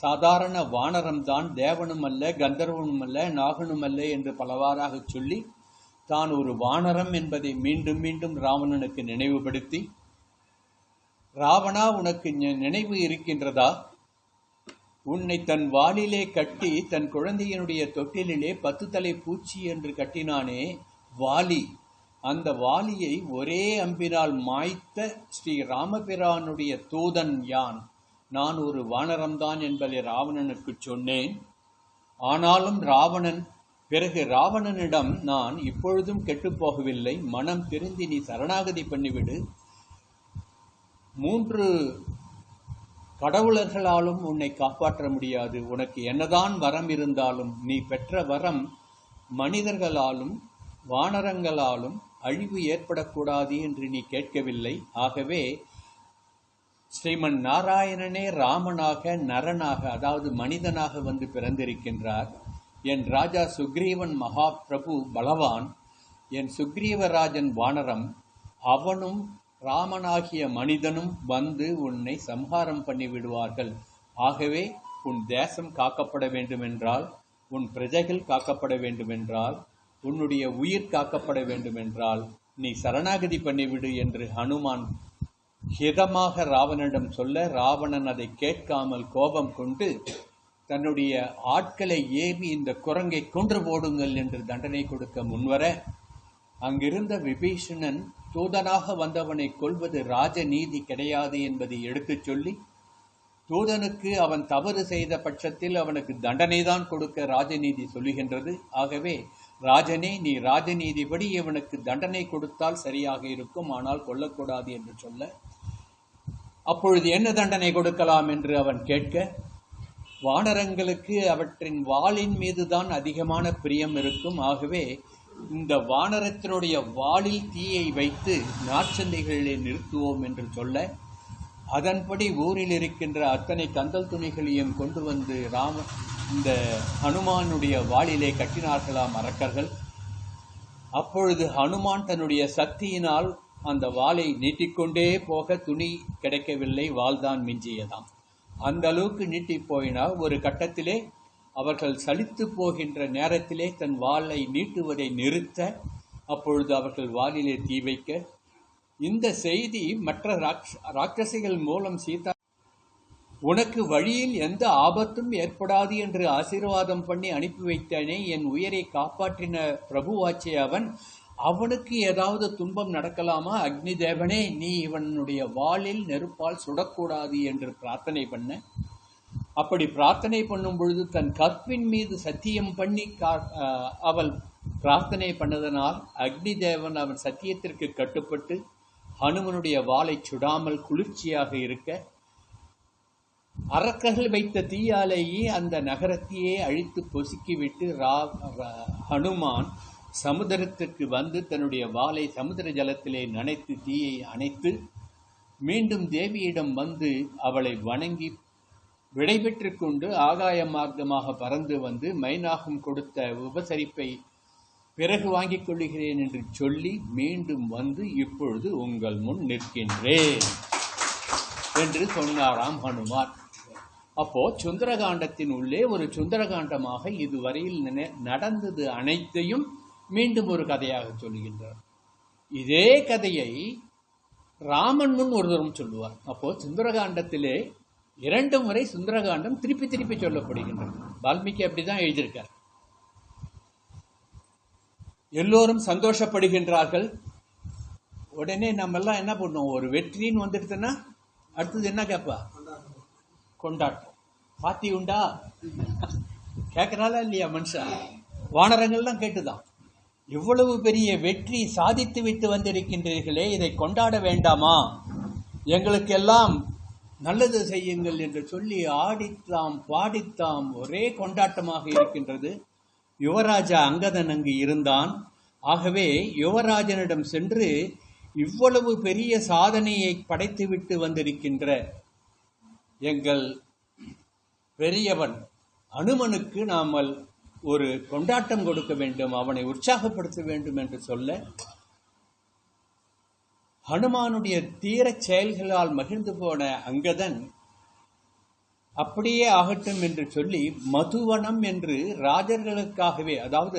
சாதாரண வானரம்தான், தேவனும் அல்ல, கந்தர்வனும் அல்ல, நாகனும் அல்ல என்று பலவாறாக சொல்லி தான் ஒரு வானரம் என்பதை மீண்டும் மீண்டும் ராவணனுக்கு நினைவுபடுத்தி, ராவணா உனக்கு நினைவு இருக்கின்றதா, உன்னை தன் வாளிலே கட்டி தன் குழந்தையினுடைய தொட்டிலே 10 தலை பூச்சி என்று கட்டினானே வாலி, அந்த வாலியை ஒரே அம்பினால் மாய்த்த ஸ்ரீ ராமபிரானுடைய தூதன் யான், நான் ஒரு வானரம்தான் என்பதை ராவணனுக்கு சொன்னேன். ஆனாலும் பிறகு ராவணனிடம் நான் இப்பொழுதும் கெட்டுப்போகவில்லை, மனம் திருந்தி நீ சரணாகதி பண்ணிவிடு, 3 கடவுளர்களாலும் உன்னை காப்பாற்ற முடியாது, உனக்கு என்னதான் வரம் இருந்தாலும் நீ பெற்ற வரம் மனிதர்களாலும் வானரங்களாலும் அழிவு ஏற்படக்கூடாது என்று நீ கேட்கவில்லை. ஆகவே ஸ்ரீமன் நாராயணனே ராமனாக நரனாக அதாவது மனிதனாக வந்து பிறந்திருக்கின்றார். என் ராஜா சுக்ரீவன் மகாபிரபு பலவான், என் சுக்ரீவராஜன் வானரம், அவனும் ராமனாகிய மனிதனும் வந்து உன்னை சம்ஹாரம் பண்ணிவிடுவார்கள். ஆகவே உன் தேசம் காக்கப்பட வேண்டுமென்றால், உன் பிரஜைகள் காக்கப்பட வேண்டுமென்றால், உன்னுடைய உயிர் காக்கப்பட வேண்டுமென்றால் நீ சரணாகதி பண்ணிவிடு என்று ஹனுமான் ஹிதமாக ராவணனிடம் சொல்ல, ராவணன் அதை கேட்காமல் கோபம் கொண்டு தன்னுடைய ஆட்களை ஏவி இந்த குரங்கை கொன்று போடுங்கள் என்று தண்டனை கொடுக்க முன்வர, அங்கிருந்த விபீஷணன் தூதனாக வந்தவனை கொல்வது ராஜநீதி கிடையாது என்பதை எடுத்துச் சொல்லி, தூதனுக்கு அவன் தவறு செய்த பட்சத்தில் அவனுக்கு தண்டனை தான் கொடுக்க ராஜநீதி சொல்லுகின்றது. ஆகவே ராஜனே, நீ ராஜநீதிப்படி இவனுக்கு தண்டனை கொடுத்தால் சரியாக இருக்கும், ஆனால் கொல்லக்கூடாது என்று சொல்ல, அப்பொழுது என்ன தண்டனை கொடுக்கலாம் என்று அவன் கேட்க, வானரங்களுக்கு அவற்றின் வாளின் மீதுதான் அதிகமான பிரியம் இருக்கும். ஆகவே இந்த வானரத்தினுடைய வாளில் தீயை வைத்து நாற்சந்தைகளிலே நிறுத்துவோம் என்று சொல்ல, அதன்படி ஊரில் இருக்கின்ற அத்தனை கந்தல் துணிகளையும் கொண்டு வந்து இந்த ஹனுமானுடைய வாளிலே கட்டினார்களாம் அரக்கர்கள். அப்பொழுது ஹனுமான் தன்னுடைய சக்தியினால் அந்த வாளை நீட்டிக்கொண்டே போக துணி கிடைக்கவில்லை, வாள்தான் மிஞ்சியதாம். அந்த அளவுக்கு நீட்டி போயினால் ஒரு கட்டத்திலே அவர்கள் சலித்து போகின்ற நேரத்திலே தன் வாளை நீட்டுவதை நிறுத்த, அப்பொழுது அவர்கள் வாளிலே தீ வைக்க, இந்த செய்தி மற்ற ராட்சசிகள் மூலம் சீதா, உனக்கு வழியில் எந்த ஆபத்தும் ஏற்படாது என்று ஆசீர்வாதம் பண்ணி அனுப்பி வைத்தேனே, என் உயிரை காப்பாற்றின பிரபுவாச்சே அவனுக்கு ஏதாவது துன்பம் நடக்கலாமா? அக்னி தேவனே, நீ இவனுடைய வாளில் நெருப்பால் சுடக்கூடாது என்று பிரார்த்தனை பண்ண. அப்படி பிரார்த்தனை பண்ணும் பொழுது தன் கற்பின் மீது சத்தியம் பண்ணி அவள் பிரார்த்தனை பண்ணதனால் அக்னி தேவன் அவன் சத்தியத்திற்கு கட்டுப்பட்டு ஹனுமனுடைய வாளை சுடாமல் குளிர்ச்சியாக இருக்க, அரக்கர்கள் வைத்த தீயாலேயே அந்த நகரத்தையே அழித்து பொசுக்கிவிட்டு ஹனுமான் சமுதிரத்திற்கு வந்து தன்னுடைய வாளை சமுதிர ஜலத்திலே நனைத்து தீயை அணைத்து மீண்டும் தேவியிடம் வந்து அவளை வணங்கி விடைபெற்று கொண்டு ஆகாய மார்க்கமாக பறந்து வந்து மைனாகம் கொடுத்த உபசரிப்பை பிறகு வாங்கிக் கொள்ளுகிறேன் என்று சொல்லி மீண்டும் வந்து இப்பொழுது உங்கள் முன் நிற்கின்றேன் என்று சொன்னாராம் ஹனுமான். அப்போ சுந்தரகாண்டத்தின் உள்ளே ஒரு சுந்தரகாண்டமாக இதுவரையில் நடந்தது அனைத்தையும் மீண்டும் ஒரு கதையாக சொல்லுகின்றார். இதே கதையை ராமன் முன் ஒரு தரம் சொல்லுவார். அப்போ சுந்தரகாண்டத்திலே 2 முறை சுந்தரகாண்டம் திருப்பி திருப்பி சொல்லப்படுகின்றது. வால்மீகி அப்படிதான் எழுதியிருக்கார். எல்லோரும் சந்தோஷப்படுகின்றார்கள். உடனே நம்ம எல்லாம் என்ன பண்ணுவோம், ஒரு வெற்றின்னு வந்துடுதுன்னா அடுத்தது என்ன கேட்பா? கொண்டாட்டம். பாத்தி உண்டா கேட்கறாளா இல்லையா மனுஷா? வானரங்கள்லாம் கேட்டுதான், இவ்வளவு பெரிய வெற்றி சாதித்து விட்டு வந்திருக்கின்றீர்களே, இதை கொண்டாட வேண்டாமா? எங்களுக்கெல்லாம் நல்லது செய்யுங்கள் என்று சொல்லி ஆடித்தாம் பாடித்தாம் ஒரே கொண்டாட்டமாக இருக்கின்றது. யுவராஜா அங்கதன் அங்கு இருந்தான். ஆகவே யுவராஜனிடம் சென்று, இவ்வளவு பெரிய சாதனையை படைத்துவிட்டு வந்திருக்கின்ற எங்கள் பெரியவன் அனுமனுக்கு நாமல் ஒரு கொண்டாட்டம் கொடுக்க வேண்டும், அவனை உற்சாகப்படுத்த வேண்டும் என்று சொல்ல, ஹனுமானுடைய தீரச் செயல்களால் மகிழ்ந்து போன அங்கதன் அப்படியே ஆகட்டும் என்று சொல்லி மதுவனம் என்று ராஜர்களுக்காகவே, அதாவது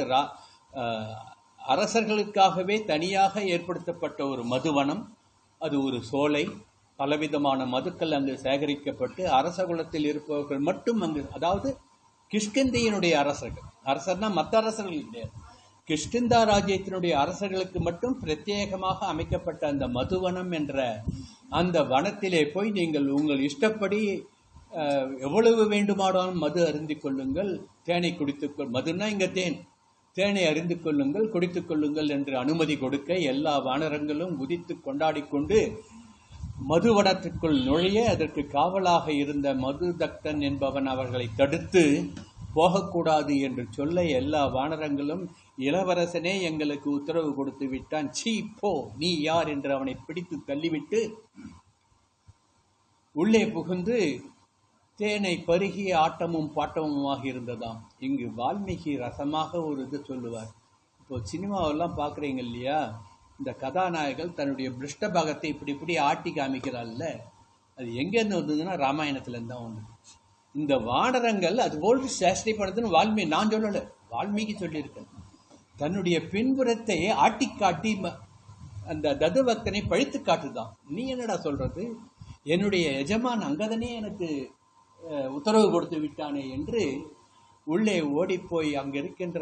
அரசர்களுக்காகவே தனியாக ஏற்படுத்தப்பட்ட ஒரு மதுவனம், அது ஒரு சோலை, பலவிதமான மதுக்கள் அங்கு சேகரிக்கப்பட்டு அரசகுலத்தில் இருப்பவர்கள் மட்டும் அங்கு, அதாவது கிஷ்கிந்தையினுடைய அரசர்னா மற்ற அரசர்கள் கிடையாது, கிஷ்கிந்தா ராஜ்யத்தினுடைய அரசர்களுக்கு மட்டும் பிரத்யேகமாக அமைக்கப்பட்ட அந்த மதுவனம் என்ற அந்த வனத்திலே போய் நீங்கள் உங்கள் இஷ்டப்படி எவ்வளவு வேண்டுமானாலும் மது அருந்தி கொள்ளுங்கள், தேனை குடித்துக்கொள், மதுன்னா இங்க தேனை அறிந்து கொள்ளுங்கள், குடித்துக் கொள்ளுங்கள் என்று அனுமதி கொடுக்க, எல்லா வானரங்களும் குதித்து கொண்டாடி கொண்டு மதுவனத்திற்குள் நுழைய, அதற்கு காவலாக இருந்த மதுதக்தன் என்பவன் அவர்களை தடுத்து போகக்கூடாது என்று சொல்ல, எல்லா வானரங்களும் இளவரசனே எங்களுக்கு உத்தரவு கொடுத்து விட்டான், சீ போ, நீ யார் என்று அவனை பிடித்து தள்ளிவிட்டு உள்ளே புகுந்து தேனை பருகிய ஆட்டமும் பாட்டமுமாக இருந்ததாம். இங்கு வால்மீகி ரசமாக ஒரு இது சொல்லுவார். இப்போ சினிமாவெல்லாம் பார்க்குறீங்க இல்லையா, இந்த கதாநாயகர்கள் தன்னுடைய பிருஷ்ட பாகத்தை இப்படி இப்படி ஆட்டி காமிக்கிறாள்ல, அது எங்கேருந்து வந்ததுன்னா ராமாயணத்துலேருந்து தான் வந்தது. இந்த வானரங்கள் அது போல் சேஷ்டைப்படுதுன்னு வால்மீகி, நான் சொல்லலை, வால்மீகி சொல்லியிருக்கேன். தன்னுடைய பின்புறத்தை ஆட்டி காட்டி அந்த ததுபக்தனை பழித்து காட்டுதான். நீ என்னடா சொல்றது, என்னுடைய எஜமான் அங்கதனே எனக்கு உத்தரவு கொடுத்து விட்டானே என்று உள்ளே ஓடிப்போய் அங்கிருக்கின்ற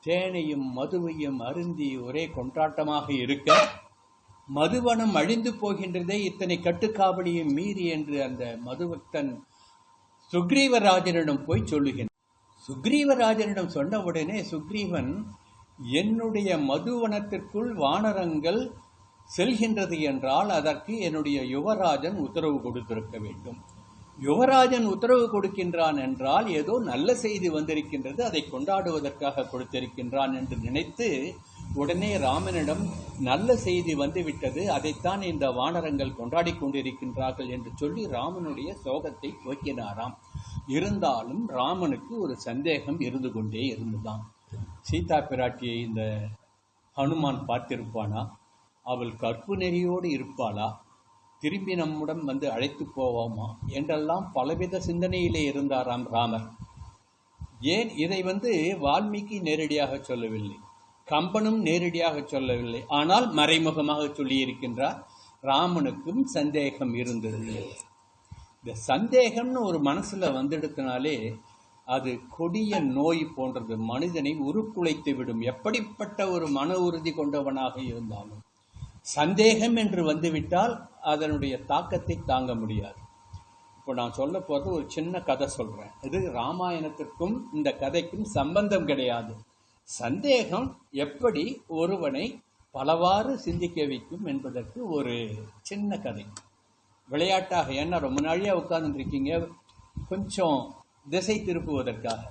தேனையும் மதுவையும் அருந்தி ஒரே கொண்டாட்டமாக இருக்க, மதுவனம் அழிந்து போகின்றதே இத்தனை கட்டுக்காவலியும் மீறி என்று அந்த மதுபக்தன் சுக்ரீவராஜனிடம் போய் சொல்லுகின்றான். சுக்ரீவராஜனிடம் சொன்ன உடனே சுக்ரீவன், என்னுடைய மதுவனத்திற்குள் வானரங்கள் செல்கின்றது என்றால் அதற்கு என்னுடைய யுவராஜன் உத்தரவு கொடுத்திருக்க வேண்டும். யுவராஜன் உத்தரவு கொடுக்கின்றான் என்றால் ஏதோ நல்ல செய்தி வந்திருக்கின்றது, அதை கொண்டாடுவதற்காக கொடுத்திருக்கின்றான் என்று நினைத்து உடனே ராமனிடம் நல்ல செய்தி வந்துவிட்டது, அதைத்தான் இந்த வானரங்கள் கொண்டாடி கொண்டிருக்கின்றார்கள் என்று சொல்லி ராமனுடைய சோகத்தை போக்கினாராம். இருந்தாலும் ராமனுக்கு ஒரு சந்தேகம் இருந்து கொண்டே இருந்துதான். சீதா பிராட்டியை இந்த ஹனுமான் பார்த்திருப்பானா, அவள் கற்பு நெறியோடு இருப்பாளா, திரும்பி நம்முடன் வந்து அழைத்து போவோமா என்றெல்லாம் பலவித சிந்தனையிலே இருந்தாராம் ராமர். ஏன் இதை வால்மீகி நேரடியாக சொல்லவில்லை, கம்பனும் நேரடியாக சொல்லவில்லை, ஆனால் மறைமுகமாக சொல்லியிருக்கின்றார். ராமனுக்கும் சந்தேகம் இருந்தது. இந்த சந்தேகம்னு ஒரு மனசுல வந்துடுத்தினாலே அது கொடிய நோய் போன்றது, மனிதனை உருக்குலைத்து விடும். எப்படிப்பட்ட ஒரு மன உறுதி கொண்டவனாக இருந்தாலும் சந்தேகம் என்று வந்துவிட்டால் அதனுடைய தாக்கத்தை தாங்க முடியாது. இப்போ நான் சொல்ல போகிறது ஒரு சின்ன கதை சொல்கிறேன். இது ராமாயணத்திற்கும் இந்த கதைக்கும் சம்பந்தம் கிடையாது. சந்தேகம் எப்படி ஒருவனை பலவாறு சிந்திக்க வைக்கும் என்பதற்கு ஒரு சின்ன கதை, விளையாட்டாக. ஏன்னா ரொம்ப நாளையாக உட்கார்ந்துருக்கீங்க, கொஞ்சம் திசை திருப்புவதற்காக.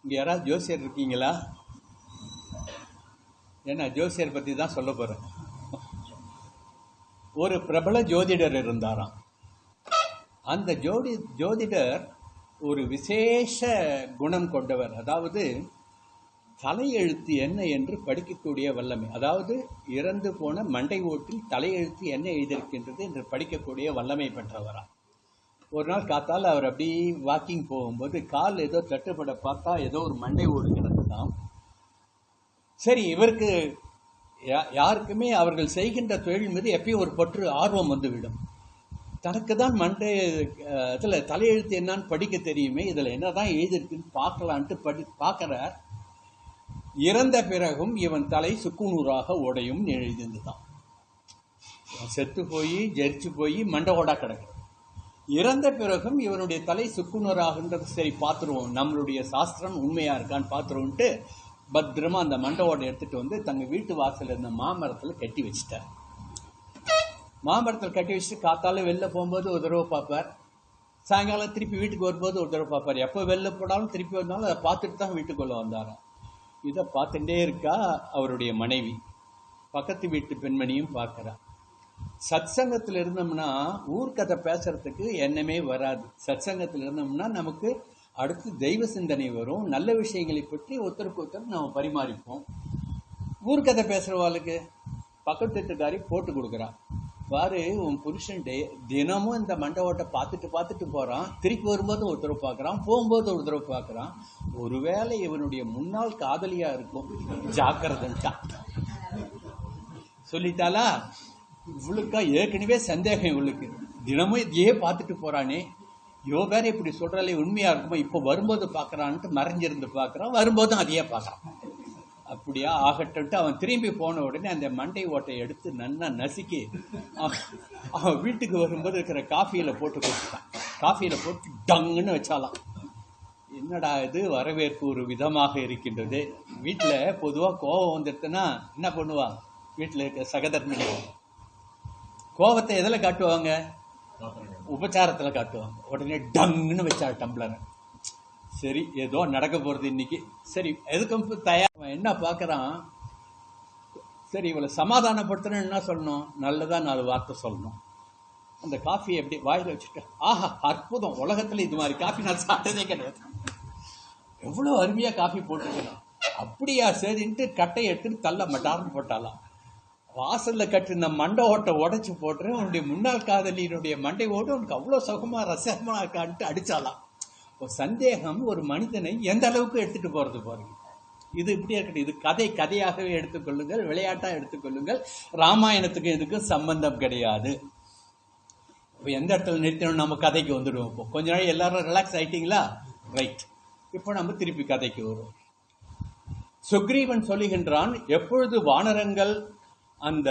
இங்கே யாராவது ஜோசியர் இருக்கீங்களா? ஏன்னா ஜோசியர் பற்றி தான் சொல்ல போகிறேன். ஒரு பிரபல ஜோதிடர் இருந்தாராம். அந்த ஜோதிடர் ஒரு விசேஷ குணம் கொண்டவர். அதாவது தலையெழுத்து என்ன என்று படிக்கக்கூடிய வல்லமை, அதாவது இறந்து போன மண்டை ஓட்டில் தலையெழுத்து என்ன எழுதியிருக்கின்றது என்று படிக்கக்கூடிய வல்லமை பெற்றவரா. ஒரு நாள் காத்தால் அவர் அப்படி வாக்கிங் போகும்போது கால் ஏதோ தட்டுப்பட பார்த்தா ஏதோ ஒரு மண்டை ஓடு கிடக்குதான். சரி, இவருக்கு யாருக்குமே அவர்கள் செய்கின்ற தொழில் மீது எப்பயும் ஒரு பற்று ஆர்வம் வந்துவிடும். தனக்கு தான் மண்டை இதில் தலையெழுத்து என்னான்னு படிக்க தெரியுமே, இதில் என்னதான் எழுதிருக்குன்னு பார்க்கலான்ட்டு பார்க்கிறார். இறந்த பிறகும் இவன் தலை சுக்குநூறாக உடையும் எழுதிருந்துதான். செத்து போய் ஜெரிச்சு போய் மண்டை ஓடா கிடக்கு. இறந்த பிறகும் இவனுடைய தலை சுக்குநூறாகன்றது சரி பார்த்துருவோம், நம்மளுடைய சாஸ்திரம் உண்மையா இருக்கான்னு பார்த்துருவோன்ட்டு பத்திரமா அந்த மண்டவோட எடுத்துட்டு தங்க வீட்டு வாசல் இருந்த மாமரத்தில் கட்டி வச்சுட்டார். மாமரத்தில் கட்டி வச்சுட்டு காத்தால வெளில போகும்போது ஒரு தடவை பார்ப்பார், சாயங்காலம் திருப்பி வீட்டுக்கு வரும்போது ஒரு தடவை பார்ப்பார். எப்போ வெளில போனாலும் திருப்பி வந்தாலும் அதை பார்த்துட்டு தான் வீட்டுக்குள்ள வந்தாராம். இதை பார்த்துட்டே இருக்கா அவருடைய மனைவி, பக்கத்து வீட்டு பெண்மணியும் பார்க்கிறா. சத் சங்கத்தில் இருந்தோம்னா ஊர்க்கதை பேசுறதுக்கு எண்ணமே வராது. சத் சங்கத்தில் இருந்தோம்னா நமக்கு அடுத்து தெய்வ சிந்தனை வரும், நல்ல விஷயங்களை பற்றி ஒருத்தருக்கு ஒருத்தர் நம்ம பரிமாறிப்போம். ஊர்க்கதை பேசுகிறவாளுக்கு பக்கத்து வீட்டுக்காரி போட்டு கொடுக்குறான், பாரு உன் புருஷன் தினமும் இந்த மண்டை ஓட்டை பார்த்துட்டு போகிறான், திருப்பி வரும்போது ஒரு தடவை பார்க்குறான், போகும்போது ஒரு தடவை பார்க்குறான், ஒருவேளை இவனுடைய முன்னாள் காதலியாக இருக்கும், ஜாக்கிரதன்ட்டா சொல்லிட்டாளா. இவளுக்கா ஏற்கனவே சந்தேகம், இவளுக்கு தினமும் இதையே பார்த்துட்டு போகிறானே, யோ வேற இப்படி சொல்றாலே உண்மையா இருக்குமா, இப்போ வரும்போது பார்க்கறான்ட்டு மறைஞ்சிருந்து பார்க்கறான், வரும்போதும் அதையே பார்க்கறான். அப்படியா ஆகட்டு அவன் திரும்பி போன உடனே அந்த மண்டை ஓட்டை எடுத்து நன்னா நசுக்கி அவன் வீட்டுக்கு வரும்போது இருக்கிற காஃபியில போட்டு கொடுத்துட்டான். காஃபியில போட்டு டங்குன்னு வச்சாலாம். என்னடா இது, வரவேற்பு ஒரு விதமாக இருக்கின்றது. வீட்டில் பொதுவாக கோபம் வந்துடுதுன்னா என்ன பண்ணுவா, வீட்டில் இருக்க சகதர்மினி கோபத்தை எதில் காட்டுவாங்க, உபச்சாரத்தில் காட்டுவாங்க. உடனே டங்குன்னு வச்சா டம்ளரை. சரி ஏதோ நடக்க போகிறது இன்னைக்கு, சரி எதுக்கும் தயார். என்ன பார்க்குறான், சரி இவளை சமாதானப்படுத்தணும், என்ன சொல்லணும், நல்லதாக 4 வார்த்தை சொல்லணும். அந்த காஃபியை எப்படி வாயில் வச்சுட்டு, ஆஹா அற்புதம், உலகத்தில் இது மாதிரி காஃபி நான் சாப்பிட்டதே கிடையாது, எவ்வளோ அருமையாக காஃபி போட்டுருக்கலாம். அப்படியா சரின்ட்டு கட்டையை எடுத்துட்டு தள்ள மட்டார்னு போட்டாலாம். வாசலில் கட்டின மண்டை ஓட்டை உடைச்சி போட்டுரு, உன்னுடைய முன்னாள் காதலியினுடைய மண்டை ஓட்டு உனக்கு அவ்வளோ சுகமாக ரசமாக இருக்கான்ட்டு அடித்தாலாம். ஒரு சந்தேகம் ஒரு மனிதனை எந்த அளவுக்கு எடுத்துகிட்டு போகிறது பாருங்க. இது இப்படி இருக்கட்டும், இது கதையாகவே எடுத்துக்கொள்ளுங்கள், விளையாட்டாக எடுத்துக்கொள்ளுங்கள். ராமாயணத்துக்கு இதுக்கும் சம்பந்தம் கிடையாது. இப்போ எந்த இடத்துல நிறுத்தணும், நம்ம கதைக்கு வந்துடுவோம். இப்போ கொஞ்ச நாள் எல்லாரும் ரிலாக்ஸ் ஆகிட்டீங்களா? ரைட், இப்போ நம்ம திருப்பி கதைக்கு வருவோம். சுக்ரீவன் சொல்லுகின்றான், எப்பொழுது வானரங்கள் அந்த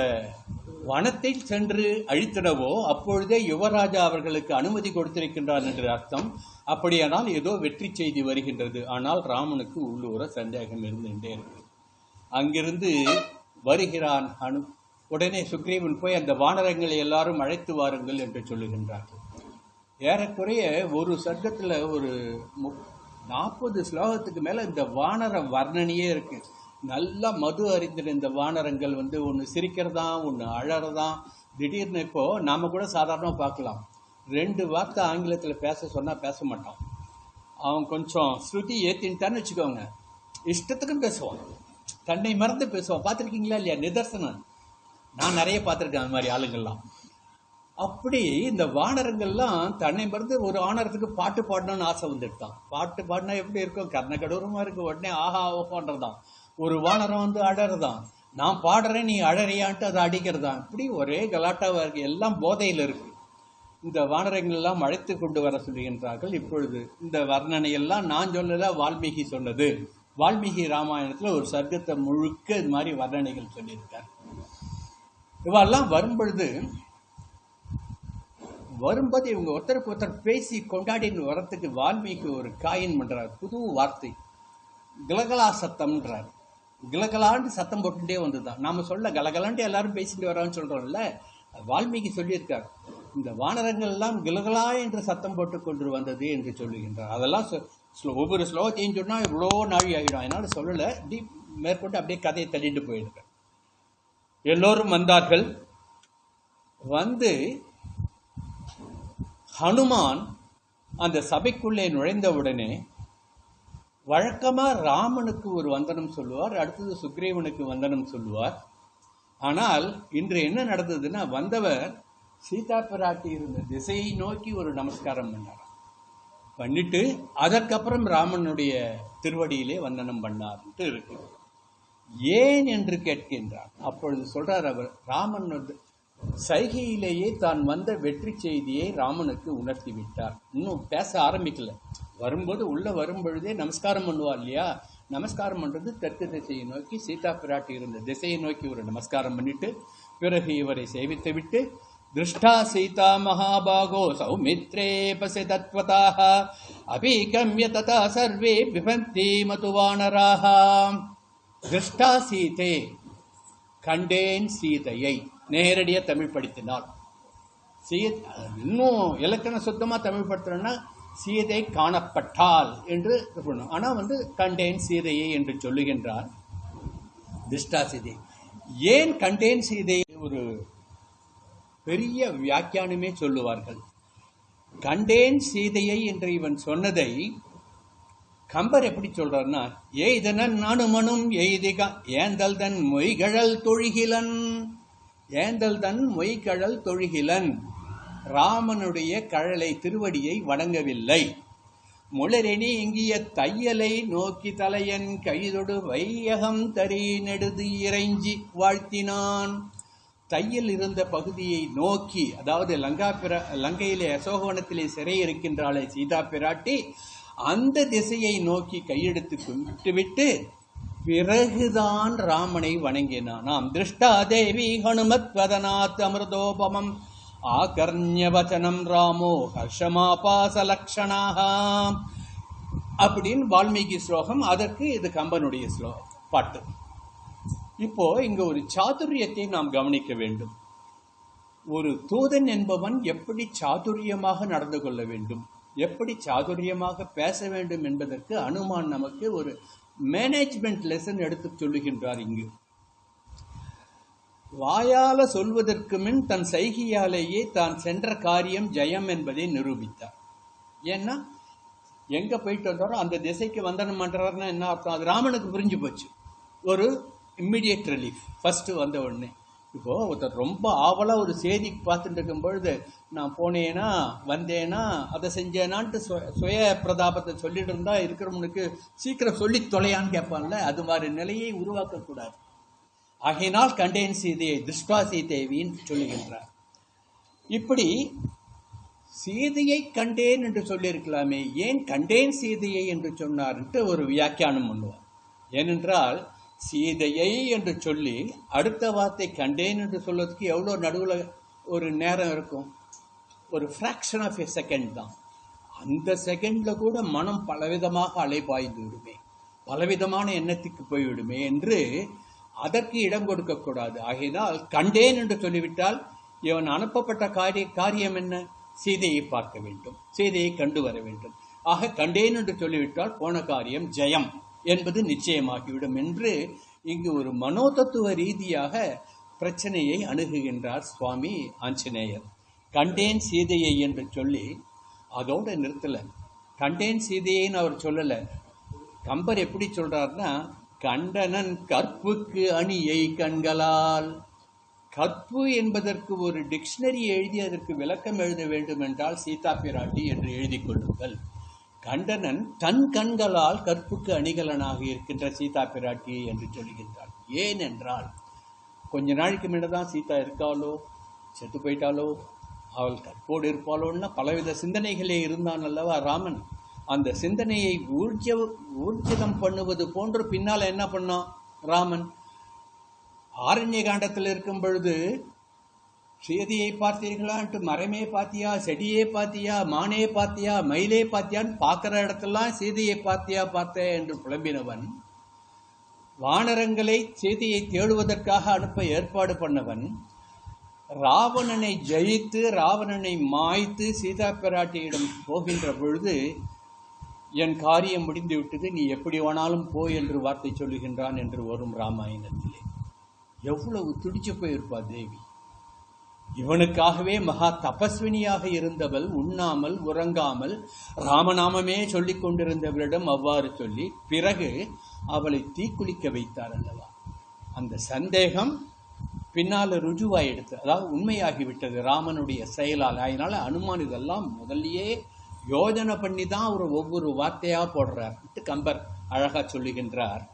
வனத்தை சென்று அழித்திடவோ அப்பொழுதே யுவராஜா அவர்களுக்கு அனுமதி கொடுத்திருக்கின்றார் என்று அர்த்தம். அப்படியானால் ஏதோ வெற்றி செய்தி வருகின்றது. ஆனால் ராமனுக்கு உள்ளூர சந்தேகம் இருந்துகிட்டே இருக்கு. அங்கிருந்து வருகிறான் அனு. உடனே சுக்ரீவன் போய் அந்த வானரங்களை எல்லாரும் அழைத்து வாருங்கள் என்று சொல்லுகின்றார்கள். ஏறக்குறைய ஒரு சர்க்கத்தில் ஒரு 40 ஸ்லோகத்துக்கு மேலே இந்த வானர வர்ணனையே இருக்கு. நல்லா மது அறிந்திருந்த இந்த வானரங்கள் ஒன்று சிரிக்கிறதான், ஒன்று அழறதான். திடீர்னு இப்போ நாம கூட சாதாரணமாக பார்க்கலாம், 2 வார்த்தை ஆங்கிலத்தில் பேச சொன்னால் பேச மாட்டான். அவன் கொஞ்சம் ஸ்ருதி ஏற்றின்ட்டான்னு வச்சுக்கோங்க, இஷ்டத்துக்கும் பேசுவான், தன்னை மறந்து பேசுவான். பார்த்துருக்கீங்களா இல்லையா? நிதர்சனம், நான் நிறைய பார்த்துருக்கேன் அந்த மாதிரி ஆளுங்கள்லாம். அப்படி இந்த வானரங்கள்லாம் தன்னை மறந்து ஒரு வானரத்துக்கு பாட்டு பாடணும்னு ஆசை வந்துட்டான். பாட்டு பாடினா எப்படி இருக்கும்? கர்ணகடூரமாக இருக்கும். உடனே ஆஹா ஓஹோன்றதான். ஒரு வானரம் அழறதான், நான் பாடுறேன் நீ அழறியான்ட்டு அதை அடிக்கிறதான். இப்படி ஒரே கலாட்டாவாக இருக்கு, எல்லாம் போதையில் இருக்கு. இந்த வானரங்கள் எல்லாம் அழைத்து கொண்டு வர சொல்லுகின்றார்கள். இப்பொழுது இந்த வர்ணனையெல்லாம் நான் சொல்லல, வால்மீகி சொன்னது. வால்மீகி ராமாயணத்தில் ஒரு சர்க்கத்தை முழுக்க இது மாதிரி வர்ணனைகள் சொல்லியிருக்கார். இவெல்லாம் வரும்போது இவங்க ஒருத்தருக்கு ஒருத்தர் பேசி கொண்டாடின்னு வரத்துக்கு வால்மீகி ஒரு காயின் பண்றார், புது வார்த்தை, கிலகலா சத்தம்ன்றார். கிலகலாண்டு சத்தம் போட்டுட்டே வந்துதான். நாம சொல்ல கலகலாண்டு எல்லாரும் பேசிட்டு வரோம்னு சொல்றோம்ல, வால்மீகி சொல்லியிருக்கார், இந்த வானரங்கள் எல்லாம் கிலகலா என்று சத்தம் போட்டு கொண்டு வந்தது என்று சொல்லுகின்றார். அதெல்லாம் ஒவ்வொரு ஸ்லோகத்தையும் சொன்னா இவ்வளோ நாழி ஆகிடும். அதனால சொல்லலை, இப்படி மேற்கொண்டு அப்படியே கதையை தள்ளிட்டு போயிடுங்க. எல்லோரும் வந்தார்கள். வந்து ஹனுமான் அந்த சபைக்குள்ளே நுழைந்தவுடனே வழக்கமாக ராமனுக்கு ஒரு வந்தனம் சொல்லுவார், அடுத்தது சுக்ரீவனுக்கு வந்தனம் சொல்லுவார். ஆனால் இன்று என்ன நடந்ததுன்னா, வந்தவர் சீதா பிராட்டி இருந்த திசையை நோக்கி ஒரு நமஸ்காரம் பண்ணார். பண்ணிட்டு அதற்கப்புறம் ராமனுடைய திருவடியிலே வந்தனம் பண்ணார்ன்ட்டு இருக்கு. ஏன் என்று கேட்கின்றார். அப்பொழுது சொல்றார் அவர், ராமன் சைகையிலேயே தான் வந்த வெற்றி செய்தியை ராமனுக்கு உணர்த்தி விட்டார். இன்னும் பேச ஆரம்பிக்கல. வரும்போது உள்ள வரும்பொழுதே நமஸ்காரம் பண்ணுவார் இல்லையா? நமஸ்காரம் பண்றது தெற்கு திசையை நோக்கி, சீதா பிராட்டி இருந்த திசையை நோக்கி ஒரு நமஸ்காரம் பண்ணிட்டு பிறகு இவரை சேவித்து விட்டு, திருஷ்டா சீதா மகாபாகோ சௌமித்ரே பசிதத்வதாக அபிகம்ய ததா சர்வே பிபந்தி மதுவானராக. திருஷ்டா சீதே, கண்டேன் சீதையை. நேரடியாக தமிழ் படித்தினார். இன்னும் இலக்கண சுத்தமாக தமிழ் படுத்துறோன்னா சீதை காணப்பட்டால் என்று சொல்லணும். ஆனால் கண்டேன் சீதையை என்று சொல்லுகின்றார். திருஷ்டா சீதை. ஏன் கண்டேன் சீதை? ஒரு பெரிய வியாக்கியானமே சொல்லுவார்கள். கண்டேன் சீதையை என்று இவன் சொன்னதை கம்பர் எப்படி சொல்றாருன்னா, எய்தனன் அனுமனும் எய்திக ஏந்தல் தன் மொய்கழல் தொழுகிலன். ஏந்தல் தன் மொய்கழல் தொழுகிலன். ராமனுடைய கழலை திருவடியை வணங்கவில்லை. முளரெனி இங்கிய தையலை நோக்கி தலையன் கைதொடு வையகம் தரி நெடுது இறைஞ்சி வாழ்த்தினான். தையல் இருந்த பகுதியை நோக்கி, அதாவது லங்கையிலே அசோகவனத்திலே சிறை இருக்கின்றாளே சீதா பிராட்டி, அந்த திசையை நோக்கி கையெடுத்து விட்டு பிறகுதான் ராமனை வணங்கினானாம். திருஷ்டா தேவி ஹனுமத் வதனாத் அமிர்தோபமம் ஆகர்ணியவச்சனம் ராமோ ஹர்ஷமாபாச லக்ஷணாக அப்படின்னு வால்மீகி ஸ்லோகம். அதற்கு இது கம்பனுடைய பாட்டு. இப்போ இங்க ஒரு சாதுரியத்தை நாம் கவனிக்க வேண்டும். ஒரு தூதன் என்பவன் எப்படி சாதுரியமாக நடந்து கொள்ள வேண்டும், எப்படி சாதுரியமாக பேச வேண்டும் என்பதற்கு அனுமான் நமக்கு ஒரு மேனேஜ்மெண்ட் லெசன் எடுத்து சொல்லுகின்றார். இங்கு வாயால சொல்வதற்கு முன் தன் சைகையாலேயே தான் சென்ற காரியம் ஜெயம் என்பதை நிரூபித்தார். ஏன்னா எங்க போயிட்டு வந்தாரோ அந்த திசைக்கு வந்தனம் பண்றாருன்னா என்ன அர்த்தம்? அது ராமனுக்கு புரிஞ்சு போச்சு. ஒரு இம்மிடியட் ரிலீஃப் ஃபர்ஸ்ட் வந்த உடனே. இப்போ ஒருத்தர் ரொம்ப ஆவலா ஒரு செய்திக்கு பார்த்துட்டு இருக்கும் பொழுது நான் போனேனா வந்தேனா அதை செஞ்சேனான்ட்டு சுய பிரதாபத்தை சொல்லிட்டு இருந்தா இருக்கிறவனுக்கு சீக்கிரம் சொல்லி தொலையான்னு கேட்பான்ல, அது மாதிரி நிலையை உருவாக்கக்கூடாது. ஆகையினால் கண்டேன் சீதையை திருஷ்டா சீதேவின்னு சொல்லுகின்றார். இப்படி சீதையை கண்டேன் என்று சொல்லியிருக்கலாமே, ஏன் கண்டேன் சீதையை என்று சொன்னார்ன்ட்டு ஒரு வியாக்கியானம் பண்ணுவார். ஏனென்றால் சீதையை என்று சொல்லி அடுத்த வார்த்தை கண்டேன் என்று சொல்வதற்கு எவ்வளோ நடுவில் ஒரு நேரம் இருக்கும்? ஒரு ஃப்ராக்ஷன் ஆஃப் எ செகண்ட் தான். அந்த செகண்டில் கூட மனம் பலவிதமாக அலைபாய்ந்து விடுமே, பலவிதமான எண்ணத்துக்கு போய்விடுமே என்று அதற்கு இடம் கொடுக்கக்கூடாது. ஆகையினால் கண்டேன் என்று சொல்லிவிட்டால் இவன் அனுப்பப்பட்ட காரியம் என்ன? சீதையை பார்க்க வேண்டும், சீதையை கண்டு வர வேண்டும். ஆக கண்டேன் என்று சொல்லிவிட்டால் போன காரியம் ஜெயம் என்பது நிச்சயமாகிவிடும் என்று இங்கு ஒரு மனோதத்துவ ரீதியாக பிரச்சனையை அணுகுகின்றார் சுவாமி ஆஞ்சநேயர். கண்டேன் சீதையை என்று சொல்லி அதோட நிறுத்தல. கண்டேன் சீதையைன்னு அவர் சொல்லல. கம்பர் எப்படி சொல்றாருன்னா, கண்டனன் கற்புக்கு அணியை கண்களால். கற்பு என்பதற்கு ஒரு டிக்ஷனரி எழுதி அதற்கு விளக்கம் எழுத வேண்டும் என்றால் சீதா பிராட்டி என்று எழுதி கொள்ளுங்கள். கண்டனன் தன் கண்களால் கற்புக்கு அணிகலனாக இருக்கின்ற சீதா பிராட்டியை என்று சொல்கின்றார். ஏனென்றால் கொஞ்ச நாளைக்கு முன்னதான் சீதா இருக்காளோ செத்து போயிட்டாலோ அவள் கற்போடு இருப்பாளோன்னா பலவித சிந்தனைகளே இருந்தான் அல்லவா ராமன். அந்த சிந்தனையை ஊர்ஜிதம் பண்ணுவது போன்று பின்னால் என்ன பண்ணான் ராமன்? ஆரண்ய காண்டத்தில் இருக்கும் பொழுது சீதையை பார்த்தீர்களான்ட்டு மரமே பாத்தியா, செடியே பாத்தியா, மானே பாத்தியா, மயிலே பாத்தியான்னு பார்க்கிற இடத்தெல்லாம் சீதையை பார்த்தேன் என்று புலம்பினவன், வானரங்களை சீதையை தேடுவதற்காக அனுப்ப ஏற்பாடு பண்ணவன், ராவணனை ஜெயித்து ராவணனை மாய்த்து சீதா பிராட்டியிடம் போகின்ற பொழுது என் காரியம் முடிந்து விட்டது, நீ எப்படி வேணாலும் போ என்று வார்த்தை சொல்லுகின்றான் என்று வரும் ராமாயணத்திலே. எவ்வளவு துடிச்சு போயிருப்பா தேவி. இவனுக்காகவே மகா தபஸ்வினியாக இருந்தவள் உண்ணாமல் உறங்காமல் ராமநாமமே சொல்லிக் கொண்டிருந்தவளிடம் அவ்வாறு சொல்லி பிறகு அவளை தீக்குளிக்க வைத்தார் அல்லவா. அந்த சந்தேகம் பின்னால் ருஜுவாயிடுத்து, அதாவது உண்மையாகிவிட்டது ராமனுடைய செயலால். அதனால அனுமான் இதெல்லாம் முதல்லயே யோஜனை பண்ணி தான் ஒரு ஒவ்வொரு வார்த்தையா போடுறார். கம்பர் அழகா சொல்லுகின்றார்.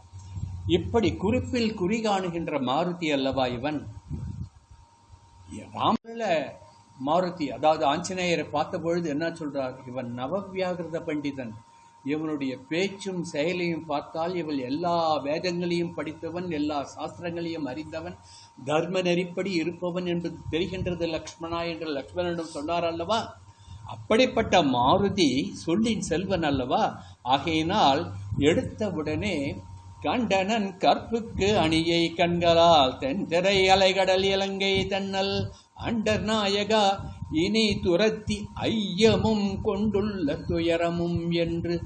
இப்படி குறிப்பில் குறி காணுகின்ற மாருதி அல்லவா இவன். ராமனில் மாருதி, அதாவது ஆஞ்சநேயரை பார்த்த பொழுது என்ன சொல்றார்? இவன் நவவியாகிருத பண்டிதன். இவனுடைய பேச்சும் செயலையும் பார்த்தால் இவள் எல்லா வேதங்களையும் படித்தவன், எல்லா சாஸ்திரங்களையும் அறிந்தவன், தர்ம நெறிப்படி இருப்பவன் என்பது தெரிகின்றது லக்ஷ்மணா என்று லக்ஷ்மணனிடம் சொன்னார் அல்லவா. அப்படிப்பட்ட மாருதி சொல்லின் செல்வன் அல்லவா. ஆகையினால் எடுத்தவுடனே கண்டனன் கற்புக்கு அணியை கண்களால் தென்திரை அலைகடல் இலங்கை தன்னல் அண்டர் நாயகா இனி துரத்தி ஐயமும் கொண்டுள்ள துயரமும் என்று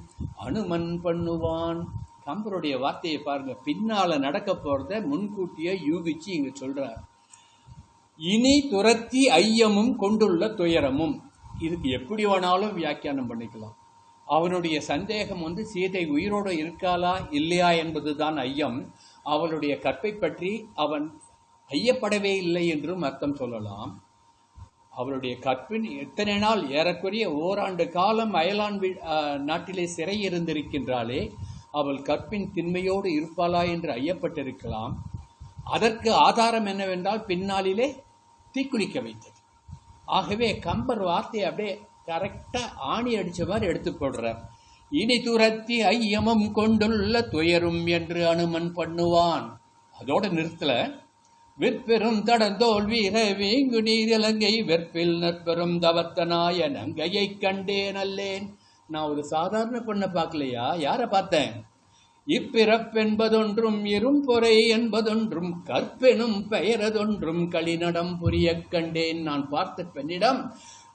அனுமன் பண்ணுவான். கம்பருடைய வார்த்தையை பாருங்க. பின்னால நடக்க போறத முன்கூட்டியே யூகிச்சு இங்க சொல்றார். இனி துரத்தி ஐயமும் கொண்டுள்ள துயரமும். இதுக்கு எப்படி வேணாலும் வியாக்கியானம் பண்ணிக்கலாம். அவனுடைய சந்தேகம் சீதை உயிரோடு இருக்காளா இல்லையா என்பதுதான் ஐயம். அவளுடைய கற்பை பற்றி அவன் ஐயப்படவே இல்லை என்றும் அர்த்தம் சொல்லலாம். அவளுடைய கற்பின் எத்தனை நாள், ஏறக்குறைய ஓராண்டு காலம் அயலான் நாட்டிலே சிறை இருந்திருக்கின்றாளே, அவள் கற்பின் திண்மையோடு இருப்பாளா என்று ஐயப்பட்டிருக்கலாம். அதற்கு ஆதாரம் என்னவென்றால் பின்னாளிலே தீக்குளிக்க வைத்தது. ஆகவே கம்பர் வார்த்தையை அப்படியே கரெக்டா ஆணி அடிச்ச மாதிரி எடுத்து போடுறார். இனி துரத்தி ஐயமும் கொண்டுள்ள துயரும் என்று அனுமன் பண்ணுவான். அதோட நிறுத்தல. விற்பெரும் தடந்தோல் வீர வீங்கு நீர் இலங்கை வெற்பில் நற்பெரும் தவத்தனாய நங்கையை கண்டேன் அல்லேன். நான் ஒரு சாதாரண பொண்ணை பார்க்கலையா, யார பார்த்தேன்? இப்பிறப்பென்பதொன்றும் இரும்பொறை என்பதொன்றும் கற்பெனும் பெயரதொன்றும் களிநடம் புரிய கண்டேன். நான் பார்த்த பெண்ணிடம்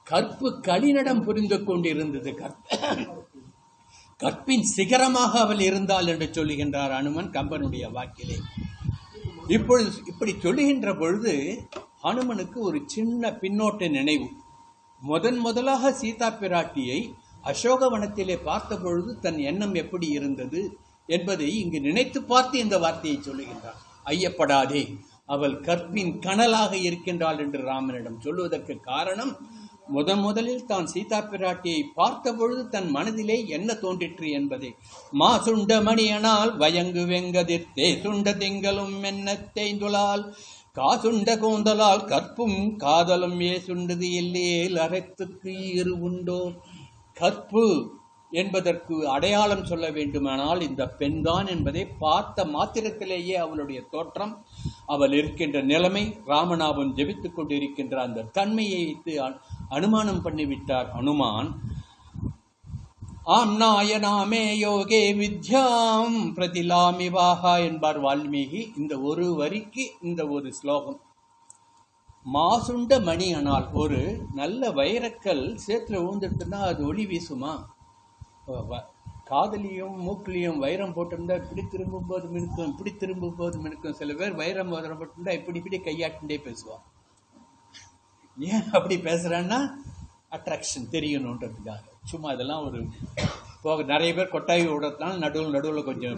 கற்பு களிநடம் புரிந்து கொண்டிருந்தது. கற்பின் சிகரமாக அவள் இருந்தாள் என்று சொல்லுகின்றார் அனுமன் கம்பனுடைய வாக்கிலே. இப்பொழுது இப்படி சொல்லுகின்ற பொழுது ஹனுமனுக்கு ஒரு சின்ன பின்னோட்ட நினைவு. முதலாக சீதா பிராட்டியை அசோகவனத்திலே பார்த்த பொழுது தன் எண்ணம் எப்படி இருந்தது என்பதை இங்கு நினைத்து பார்த்து இந்த வார்த்தையை சொல்லுகின்றார். ஐயப்படாதே, அவள் கற்பின் கனலாக இருக்கின்றாள் என்று ராமனிடம் சொல்லுவதற்கு காரணம், முதலில் தான் சீதா பிராட்டியை பார்த்த பொழுது தன் மனதிலே என்ன தோன்றிற்று என்பதை. மா சுண்ட மணியனால் வயங்கு வெங்கதிர்த்தே சுண்ட திங்களும் என்ன தேய்ந்துளால் காசுண்ட கூந்தலால் கற்பும் காதலும் ஏசுண்டது இல்லையேல் அரைத்துக்கு இரு உண்டோ. கற்பு என்பதற்கு அடையாளம் சொல்ல வேண்டுமானால் இந்த பெண்தான் என்பதை பார்த்த மாத்திரத்திலேயே அவளுடைய தோற்றம், அவள் இருக்கின்ற நிலைமை, ராமநாதன் ஜெபித்துக் கொண்டிருக்கின்ற அந்த தன்மையை வைத்து அனுமானம் பண்ணிவிட்டார் அனுமான். ஆம் நாயனாமே யோகே வித்யாம் பிரதிலாமிவாகா என்பார் வால்மீகி. இந்த ஒரு வரிக்கு இந்த ஒரு ஸ்லோகம். மாசுண்ட மணி ஆனால், ஒரு நல்ல வைரக்கல் சேத்துல ஊந்துட்டுன்னா அது ஒளி வீசுமா? காதலியும் மூக்கிலையும் வைரம் போட்டிருந்தா இப்படி திரும்பும் போது மினுக்கும், இப்படி திரும்பும் போது மினுக்கும். சில பேர் வைரம் போட்டிருந்தா இப்படி கையாட்டுண்டே பேசுவான். ஏன் அப்படி பேசுறான்னா அட்ராக்ஷன் தெரியணுன்றதுக்காக. சும்மா அதெல்லாம் ஒரு போக நிறைய பேர் கொட்டாய் விடுறதுனால நடுவில் கொஞ்சம்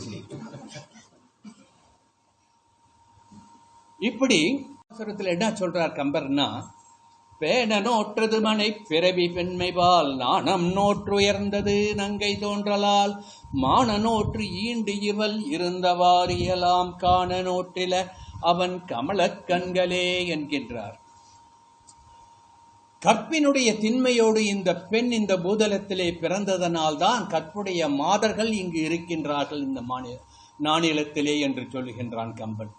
இப்படி என்ன சொல்றார் கம்பர்னா, பேன நோற்றது மனை பிறவி பெண்மைபால் நாணம் நோற்று உயர்ந்தது நங்கை தோன்றலால் மான நோற்று ஈண்டு இவள் இருந்தவாறு இயலாம் காண நோற்றில அவன் கமலக் கண்களே என்கின்றார். கற்பினுடைய திண்மையோடு இந்த பெண் இந்த பூதலத்திலே பிறந்ததனால்தான் கற்புடைய மாதர்கள் இங்கு இருக்கின்றார்கள் இந்த நானிலத்திலே என்று சொல்லுகின்றான் கம்பன்.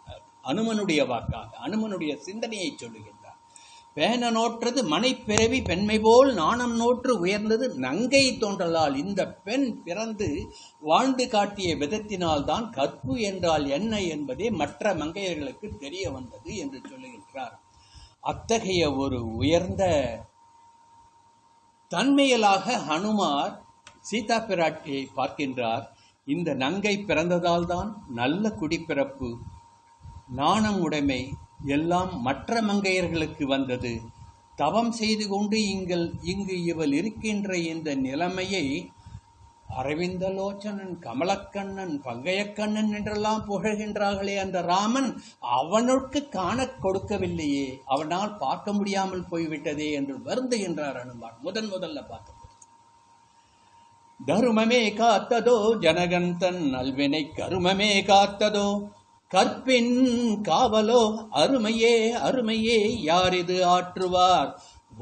அனுமனுடைய வாக்காக, அனுமனுடைய சிந்தனையை சொல்லுகின்றார். பேன நோற்றது மனை பிறவி பெண்மை போல் நாணம் நோற்று உயர்ந்தது நங்கை தோன்றலால். இந்த பெண் பிறந்து வாழ்ந்து காட்டிய விதத்தினால்தான் கற்பு என்றால் என்ன என்பதே மற்ற மங்கையர்களுக்கு தெரிய வந்தது என்று சொல்லுகின்றார். அத்தகைய ஒரு உயர்ந்த தன்மையலாக ஹனுமார் சீதா பிராட்டியை பார்க்கின்றார். இந்த நங்கை பிறந்ததால் தான் நல்ல குடிப்பிறப்பு, நாணம் உடைமை எல்லாம் மற்ற மங்கையர்களுக்கு வந்தது. தவம் செய்து கொண்டு இங்கு இவள் இருக்கின்ற இந்த நிலைமையை அரவிந்தலோச்சனன், கமலக்கண்ணன், பங்கையக்கண்ணன் என்றெல்லாம் புகழ்கின்றார்களே அந்த ராமன், அவனுக்கு காண கொடுக்கவில்லையே, அவனால் பார்க்க முடியாமல் போய்விட்டதே என்று வருந்துகின்றார் அனுமான். முதல்ல பார்த்தது தருமமே காத்ததோ ஜனகந்தன் நல்வினை கருமமே காத்ததோ கற்பின் காவலோ அருமையே யார் இது ஆற்றுவார்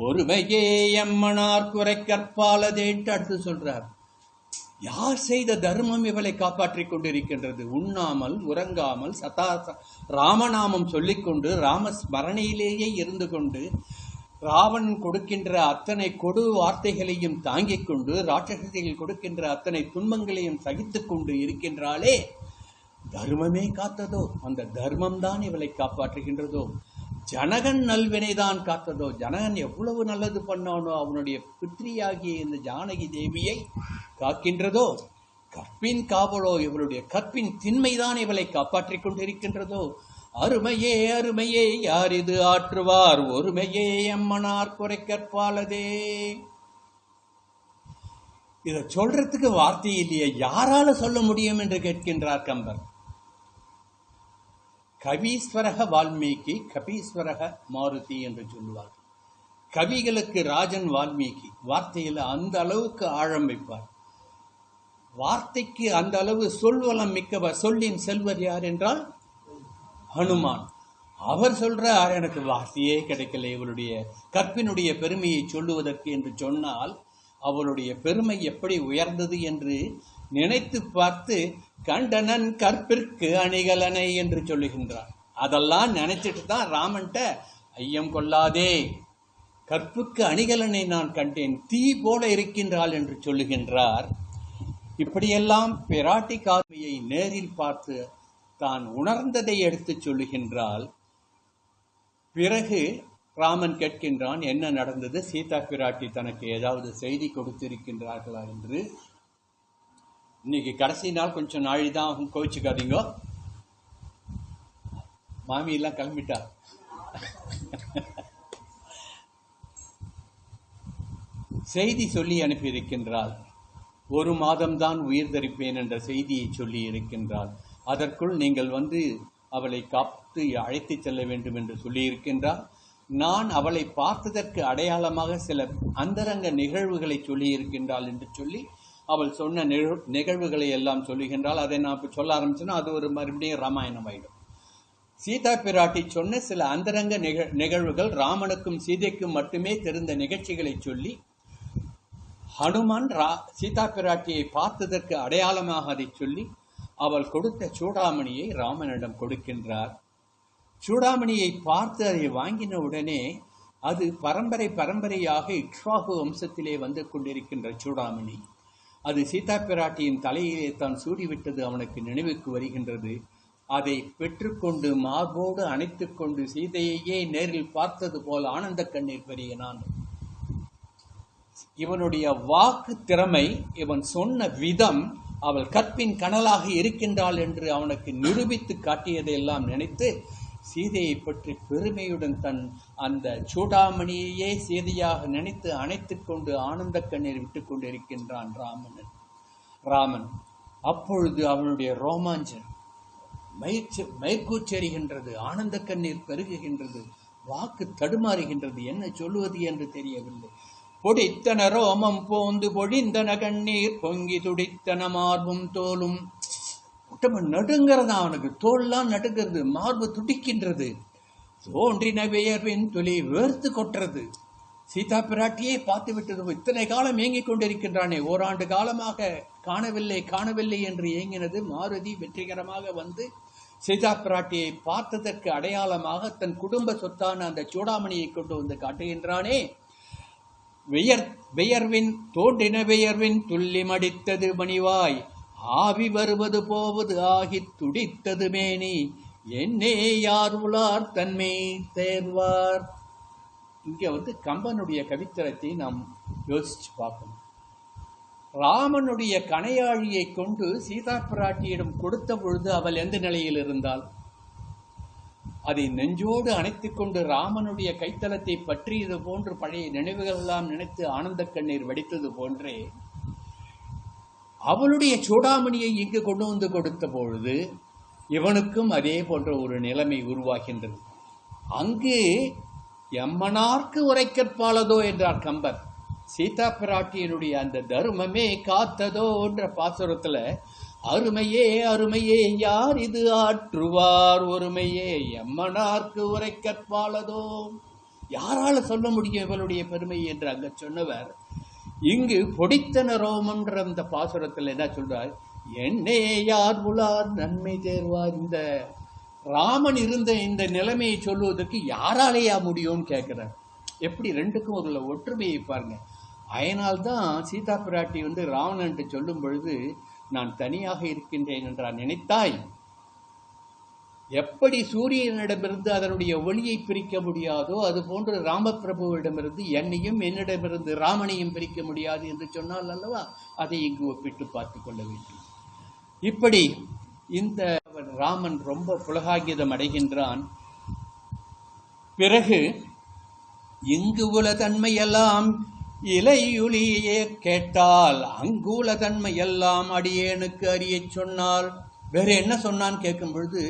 ஒருமையே எம்மனார் குறை கற்பாலதேட்டு அடுத்து சொல்றார். யார் செய்த தர்மம் இவளை காப்பாற்றிக் கொண்டிருக்கின்றது? உண்ணாமல் உறங்காமல் ராமநாமம் சொல்லிக்கொண்டு ராமஸ்மரணையிலேயே இருந்து கொண்டு ராவணன் கொடுக்கின்ற அத்தனை கொடு வார்த்தைகளையும் தாங்கிக் கொண்டு ராட்சசர்கள் கொடுக்கின்ற அத்தனை துன்பங்களையும் சகித்துக் கொண்டு இருக்கின்றாளே, தர்மமே காத்ததோ, அந்த தர்மம் தான் இவளை காப்பாற்றுகின்றதோ, ஜனகன் நல்வினைதான் காத்ததோ, ஜனகன் எவ்வளவு நல்லது பண்ணானோ அவனுடைய புத்திரியாகிய இந்த ஜானகி தேவியை காக்கின்றதோ, கற்பின் காவலோ இவளுடைய கற்பின் திண்மைதான் இவளை காப்பாற்றிக் கொண்டிருக்கின்றதோ, அருமையே யார் இது ஆற்றுவார் ஒருமையே எம்மனார் குறை கற்பாலதே. இதை சொல்றதுக்கு வார்த்தை இல்லையே, யாரால சொல்ல முடியும் என்று கேட்கின்றார் கம்பர். கவீஸ்வரக வால்மீகி, கபீஸ்வரக மாருதி என்று சொல்லுவார். கவிகளுக்கு ராஜன் வால்மீகி, வார்த்தையில் அந்த அளவுக்கு ஆழம் வைப்பார். வார்த்தைக்கு அந்த அளவு சொல்வளம் மிக்கவர். சொல்லின் செல்வர் யார் என்றால் ஹனுமான். அவர் சொல்றார், எனக்கு வார்த்தையே கிடைக்கல இவளுடைய கற்பினுடைய பெருமையை சொல்லுவதற்கு என்று சொன்னால் அவளுடைய பெருமை எப்படி உயர்ந்தது என்று நினைத்து பார்த்து கண்டனன் கற்பிற்கு அணிகலனை என்று சொல்லுகின்றார். அதெல்லாம் நினைச்சிட்டு தான் ராமன்ட்ட ஐயம் கொள்ளாதே, கற்புக்கு அணிகலனை நான் கண்டேன், தீ போல இருக்கின்றாள் என்று சொல்லுகின்றார். இப்படியெல்லாம் பிராட்டி கார்மையை நேரில் பார்த்து தான் உணர்ந்ததை எடுத்து சொல்லுகின்றாள். பிறகு ராமன் கேட்கின்றான், என்ன நடந்தது, சீதா பிராட்டி தனக்கு ஏதாவது செய்தி கொடுத்திருக்கின்றார்களா என்று. இன்னைக்கு கடைசி நாள், கொஞ்சம் நாழிதான் கோவிச்சுக்காதீங்க. மாமி எல்லாம் கிளம்பிட்டா. செய்தி சொல்லி அனுப்பியிருக்கின்றாள். 1 மாதம்தான் உயிர் தரிப்பேன் என்ற செய்தியை சொல்லி இருக்கின்றாள். அதற்குள் நீங்கள் அவளை காத்து அழைத்து செல்ல வேண்டும் என்று சொல்லியிருக்கின்றாள். நான் அவளை பார்த்ததற்கு அடையாளமாக சில அந்தரங்க நிகழ்வுகளை சொல்லி இருக்கின்றாள் என்று சொல்லி அவள் சொன்ன நிகழ்வுகளை எல்லாம் சொல்லுகின்றாள். அதை நான் இப்போ சொல்ல ஆரம்பிச்சேன்னா அது ஒரு மறுபடியும் ராமாயணம் ஆயிடும். சீதா பிராட்டி சொன்ன சில அந்தரங்க நிகழ்வுகள், ராமனுக்கும் சீதைக்கும் மட்டுமே தெரிந்த நிகழ்ச்சிகளை சொல்லி ஹனுமான் சீதா பிராட்டியை பார்த்ததற்கு அடையாளமாக அதை சொல்லி அவள் கொடுத்த சூடாமணியை ராமனிடம் கொடுக்கின்றார். சூடாமணியை பார்த்து அதை வாங்கின உடனே அது பரம்பரையாக இக்ஷ்வாகு வம்சத்திலே வந்து கொண்டிருக்கின்ற சூடாமணி. அது சீதா பிராட்டியின் தலையிலே தான் சூடிவிட்டது அவனுக்கு நினைவுக்கு வருகின்றது. அதை பெற்றுக்கொண்டு மார்போடு அணைத்து கொண்டு சீதையையே நேரில் பார்த்தது போல் ஆனந்த கண்ணீர் பெருகினான். இவனுடைய வாக்கு திறமை, இவன் சொன்ன விதம், அவள் கற்பின் கனலாக இருக்கின்றாள் என்று அவனுக்கு நிரூபித்து காட்டியதையெல்லாம் நினைத்து சீதையை பற்றி பெருமையுடன் தன் அந்த சூடாமணியையே சீதையாக நினைத்து அணைத்து கொண்டு ஆனந்த கண்ணீர் விட்டு கொண்டிருக்கின்றான் ராமன். அப்பொழுது அவனுடைய ரோமாஞ்சம் மயிர்கூச்செறிகின்றது, ஆனந்த கண்ணீர் பெருகுகின்றது, வாக்கு தடுமாறுகின்றது, என்ன சொல்லுவது என்று தெரியவில்லை. பொடித்தன ரோமம் போந்து பொழிந்தன கண்ணீர் பொங்கி துடித்தன மார்பும் தோலும். நடுங்கிறதா அவனுக்கு, தோல்லாம் நடுங்கிறது, மார்பு துடிக்கின்றது. தோன்றின வியர்வின் துளி வேர்த்து கொட்டுறது. சீதா பிராட்டியே பார்த்து விட்டது. இத்தனை காலம் ஏங்கிக் கொண்டிருக்கின்றானே, ஓராண்டு காலமாக காணவில்லை என்று ஏங்கினது மாருதி வெற்றிகரமாக வந்து சீதா பிராட்டியை பார்த்ததற்கு அடையாளமாக தன் குடும்ப சொத்தான அந்த சூடாமணியை கொண்டு வந்து காட்டுகின்றானே. தோன்றின வியர்வின் துள்ளி மடித்தது மணிவாய், ஆவி வருவது போவது ஆகி துடித்தது மேனி, என்னே யார் உளார் தன்மை தேர்வார். இங்க கம்பனுடைய கவித்தரத்தை நாம் யோசிச்சு பார்க்கணும். ராமனுடைய கணையாழியை கொண்டு சீதா பிராட்டியிடம் கொடுத்த பொழுது அவள் எந்த நிலையில் இருந்தாள்? அதை நெஞ்சோடு அணைத்துக் கொண்டு ராமனுடைய கைத்தலத்தை பற்றியது போன்று பழைய நினைவுகள் எல்லாம் நினைத்து ஆனந்த கண்ணீர் வடித்தது போன்றே அவளுடைய சூடாமணியை இங்கு கொண்டு வந்து கொடுத்த பொழுது இவனுக்கும் அதே போன்ற ஒரு நிலைமை உருவாகின்றது. அங்கு எம்மனார்க்கு உரைக்கற்பாலதோ என்றார் கம்பர். சீதா பிராட்டியினுடைய அந்த தர்மமே காத்ததோ என்ற பாசுரத்துல அருமையே யார் இது ஆற்றுவார் ஒருமையே எம்மனார்க்கு உரைக்கற்பாலதோ. யாரால சொல்ல முடியும் இவளுடைய பெருமை என்று அங்க சொன்னவர் இங்கு பொடித்தன ரோமன்ற அந்த பாசுரத்தில் என்ன சொல்றார்? என்னே யார் உளார் நன்மை தேர்வார். இந்த ராமன் இருந்த இந்த நிலைமையை சொல்லுவதற்கு யாராலேயா முடியும்னு கேட்கிறார். எப்படி ரெண்டுக்கும் ஒரு ஒற்றுமையை பாருங்க. அதனால்தான் சீதா பிராட்டி ராவணன் சொல்லும் பொழுது நான் தனியாக இருக்கின்றேன் என்றார். நினைத்தாய், எப்படி சூரியனிடமிருந்து அதனுடைய ஒளியை பிரிக்க முடியாதோ அது போன்று ராமபிரபுவிடமிருந்து என்னையும் என்னிடமிருந்து ராமனையும் பிரிக்க முடியாது என்று சொன்னால் அல்லவா அதை இங்கு ஒப்பிட்டு பார்த்து கொள்ள வேண்டும். இப்படி இந்த ராமன் ரொம்ப புலகாகிதம் அடைகின்றான். பிறகு இங்கு உல தன்மையெல்லாம் இலையுளியே கேட்டால் அங்குல தன்மையெல்லாம் அடியேனுக்கு அறிய சொன்னால். வேற என்ன சொன்னான் கேட்கும் பொழுது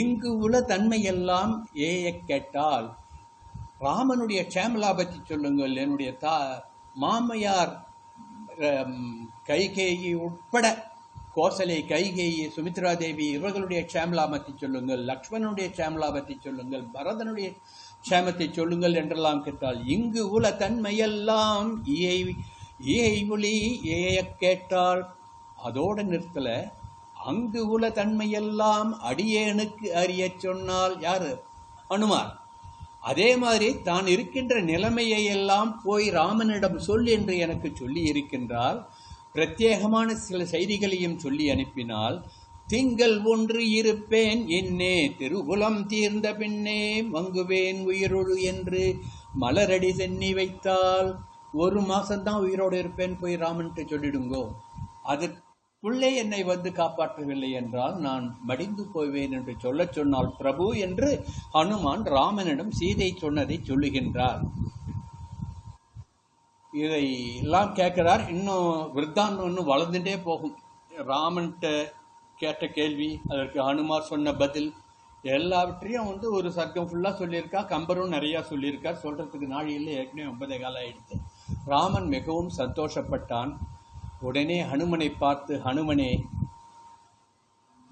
இங்கு உல தன்மையெல்லாம் ஏய கேட்டால் ராமனுடைய க்ஷேமலா பற்றி சொல்லுங்கள், என்னுடைய மாமையார் கைகேயி உட்பட கோசலை, கைகேயி, சுமித்ரா தேவி இவர்களுடைய க்ஷேமலா பற்றி சொல்லுங்கள், லக்ஷ்மணனுடைய க்ஷேமலா பற்றி சொல்லுங்கள், பரதனுடைய க்ஷேமத்தை சொல்லுங்கள் என்றெல்லாம் கேட்டால் இங்கு உல தன்மையெல்லாம் ஈயை ஒளி ஏய கேட்டால் அதோட நிறுத்தல. அங்கு உல தன்மையெல்லாம் அடியேனுக்கு அறிய சொன்னால் யாரு? ஹனுமார். அதே மாதிரி தான் இருக்கின்ற நிலைமையை எல்லாம் போய் ராமனிடம் சொல் என்று எனக்கு சொல்லி இருக்கின்றால், பிரத்யேகமான சில செய்திகளையும் சொல்லி அனுப்பினால், திங்கள் ஒன்று இருப்பேன் என்னே திருகுலம் தீர்ந்த பின்னே மங்குவேன் உயிரோடு என்று மலரடி சென்னி வைத்தால் 1 மாசம்தான் உயிரோடு இருப்பேன் போய் ராமன்ட்டு சொல்லிடுங்கோ. அது புள்ளே என்னை வந்து காப்பாற்றவில்லை என்றால் நான் மடிந்து போவேன் என்று சொல்லச் சொன்னால் பிரபு என்று ஹனுமான் ராமனிடம் சீதை சொன்னதை சொல்லுகின்றார். இதை எல்லாம் கேட்கிறார். இன்னும் விருத்தாந்தம் இன்னும் வளர்ந்துட்டே போகும். ராமன்கிட்ட கேட்ட கேள்வி, அதற்கு ஹனுமார் சொன்ன பதில், எல்லாவற்றையும் ஒரு சர்க்கம் ஃபுல்லா சொல்லியிருக்கா. கம்பரும் நிறைய சொல்லியிருக்கார். சொல்றதுக்கு நாழியில் ஏற்கனவே 9 காலம் ஆயிடுச்சு. ராமன் மிகவும் சந்தோஷப்பட்டான். உடனே ஹனுமனை பார்த்து, ஹனுமனே,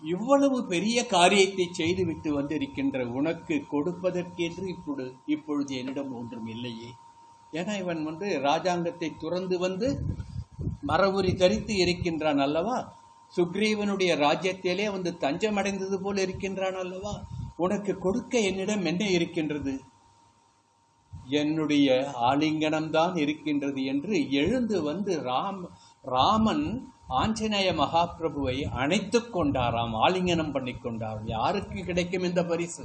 இவ்வளவு பெரிய காரியத்தை செய்துவிட்டு வந்திருக்கின்ற உனக்கு கொடுப்பதற்கென்று இப்பொழுது என்னிடம் ஒன்றும் இல்லையே. ஏன்னா இவன் ராஜாங்கத்தை துறந்து வந்து மரபுரி தரித்து இருக்கின்றான் அல்லவா. சுக்ரீவனுடைய ராஜ்யத்திலே தஞ்சமடைந்தது போல இருக்கின்றான் அல்லவா. உனக்கு கொடுக்க என்னிடம் என்ன இருக்கின்றது? என்னுடைய ஆலிங்கனம்தான் இருக்கின்றது என்று எழுந்து வந்து ராமன் ஆஞ்சநேய மகாபிரபுவை அணைத்துக் கொண்டாராம், ஆலிங்கனம் பண்ணி கொண்டார். யாருக்கு கிடைக்கும் இந்த பரிசு?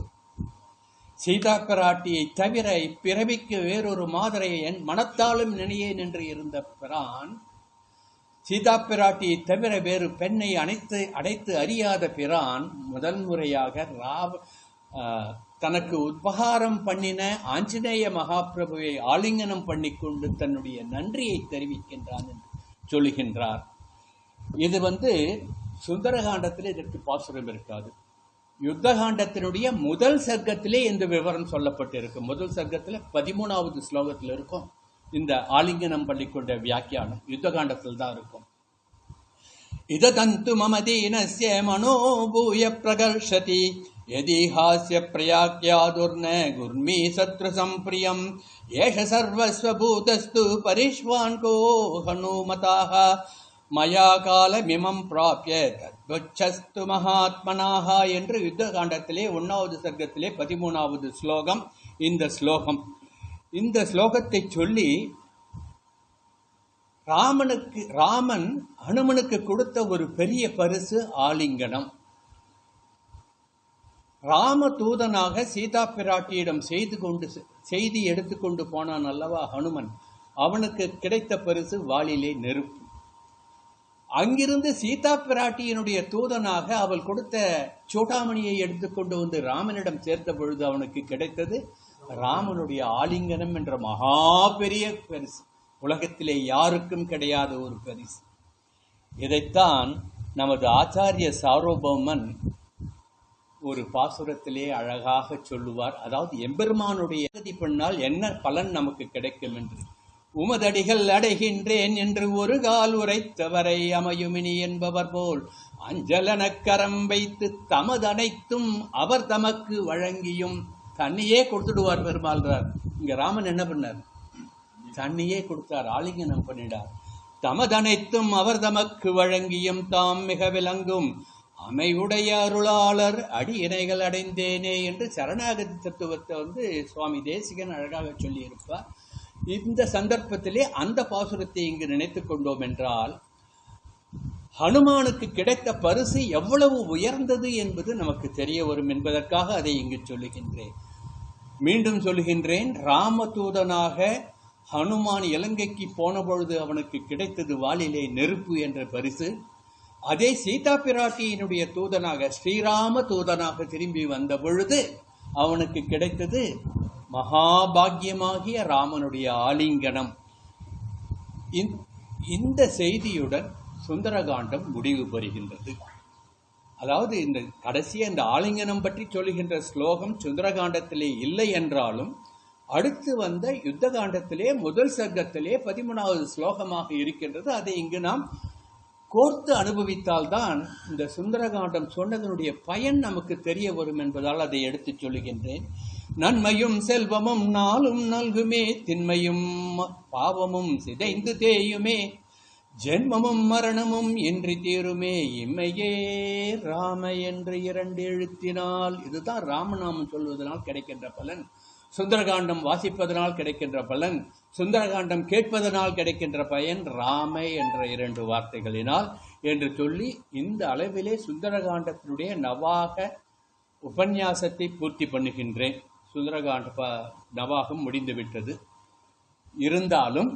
சீதா பிராட்டியை தவிர இப்பிறவிக்கு வேறொரு மாதரை என் மனத்தாலும் நினையேன் என்று இருந்த பிரான், சீதா பிராட்டியை தவிர வேறு பெண்ணை அடைத்து அறியாத பிரான் முதல் முறையாக தனக்கு உபகாரம் பண்ணின ஆஞ்சநேய மகாபிரபுவை ஆலிங்கனம் பண்ணிக்கொண்டு தன்னுடைய நன்றியை தெரிவிக்கின்றான் என்று சொல்லுகின்றார். இது சுந்தரகாண்டத்தில் இதற்கு பாசுரம் இருக்காது. யுத்த காண்டத்தினுடைய முதல் சர்க்கத்திலே இந்த விவரம் சொல்லப்பட்டிருக்கு. முதல் சர்க்கத்தில் 13வது ஸ்லோகத்தில் இருக்கும். இந்த ஆலிங்கனம் பண்ணிக்கொண்ட வியாக்கியானம் யுத்த காண்டத்தில் தான் இருக்கும். இததந்து மம தீனஸ்ய மனோபூய பிரகர்ஷதி யதிஹாஸ்ய பிரயாக்யாதுர்ன குர்மி சத்ரு சம்பிரியம் ஏஷ சர்வஸ்வபூதஸ்து பரிஷ்வான் கோ ஹனுமதாஹ மயா காலமிமம் பிராப்ய தத்வச்சஸ்து மகாத்மனாக என்று யுத்த காண்டத்திலே 1வது சர்க்கத்திலே 13வது ஸ்லோகம் இந்த ஸ்லோகம். இந்த ஸ்லோகத்தை சொல்லி ராமன் ஹனுமனுக்கு கொடுத்த ஒரு பெரிய பரிசு ஆலிங்கனம். ராம தூதனாக சீதா பிராட்டியிடம் செய்தி எடுத்துக்கொண்டு போனான் அல்லவா ஹனுமன். அவனுக்கு கிடைத்த பரிசு வாளிலே நெருப்பு. அங்கிருந்து சீதா பிராட்டியினுடைய தூதனாக அவள் கொடுத்த சூடாமணியை எடுத்துக்கொண்டு வந்து ராமனிடம் சேர்த்த பொழுது அவனுக்கு கிடைத்தது ராமனுடைய ஆலிங்கனம் என்ற மகா பெரிய பரிசு. உலகத்திலே யாருக்கும் கிடையாத ஒரு பரிசு. இதைத்தான் நமது ஆச்சாரிய சார்வபௌமன் ஒரு பாசுரத்திலே அழகாக சொல்லுவார். அதாவது எம்பெருமானுடைய பண்ணால் என்ன பலன் நமக்கு கிடைக்கும் என்று. உமதடிகள் அடைகின்றேன் என்று ஒரு கால் உரைத்தவரை அமையுமினி என்பவர் போல் அஞ்சலனக்கரம் வைத்து தமதனைத்தும் அவர் தமக்கு வழங்கியும். தண்ணியே கொடுத்துடுவார் பெருமாள்றார். இங்க ராமன் என்ன பண்ணார்? தண்ணியே கொடுத்தார், ஆலிங்கனம் பண்ணிடார். தமதனைத்தும் அவர் தமக்கு வழங்கியும் தாம் மிக விளங்கும் அமைவுடைய அருளாளர் அடி இணைகள் அடைந்தேனே என்று சரணாகதி தத்துவத்தை சுவாமி தேசிகன் அழகாக சொல்லி இருப்பார். இந்த சந்தர்ப்பத்திலே அந்த பாசுரத்தை இங்கு நினைத்துக் கொண்டோம் என்றால் ஹனுமானுக்கு கிடைத்த பரிசு எவ்வளவு உயர்ந்தது என்பது நமக்கு தெரிய வரும் என்பதற்காக அதை இங்கு சொல்லுகின்றேன். மீண்டும் சொல்லுகின்றேன், ராமதூதனாக ஹனுமான் இலங்கைக்கு போன பொழுது அவனுக்கு கிடைத்தது வாளிலே நெருப்பு என்ற பரிசு. அதே சீதா பிராட்டியினுடைய தூதனாக ஸ்ரீராம தூதனாக திரும்பி வந்த பொழுது அவனுக்கு கிடைத்தது மகாபாகியமாகிய ராமனுடைய ஆலிங்கனம். இந்த செய்தியுடன் சுந்தரகாண்டம் முடிவு பெறுகின்றது. அதாவது இந்த கடைசியா இந்த ஆலிங்கனம் பற்றி சொல்லுகின்ற ஸ்லோகம் சுந்தரகாண்டத்திலே இல்லை என்றாலும் அடுத்து வந்த யுத்த காண்டத்திலே முதல் சர்க்கத்திலே 13வது ஸ்லோகமாக இருக்கின்றது. அதை இங்கு நாம் கோர்த்து அனுபவித்தால்தான் இந்த சுந்தரகாண்டம் சொன்னதனுடைய பயன் நமக்கு தெரிய வரும் என்பதால் அதை எடுத்து சொல்லுகின்றேன். நன்மையும் செல்வமும் நாளும் நல்குமே, திண்மையும் பாவமும் சிதைந்து தேயுமே, ஜென்மமும் மரணமும் இன்றி தீருமே, இம்மையே ராம என்று 2 எழுத்தினால். இதுதான் ராமநாமம் சொல்வதனால் கிடைக்கின்ற பலன், சுந்தரகாண்டம் வாசிப்பதனால் கிடைக்கின்ற பலன், சுந்தரகாண்டம் கேட்பதனால் கிடைக்கின்ற பயன் ராம என்ற 2 வார்த்தைகளினால் என்று சொல்லி இந்த அளவிலே சுந்தரகாண்டத்தினுடைய நவாக உபன்யாசத்தை பூர்த்தி பண்ணுகின்றேன். சுந்தரகாண்ட நவாகம் முடிந்துவிட்டது. இருந்தாலும்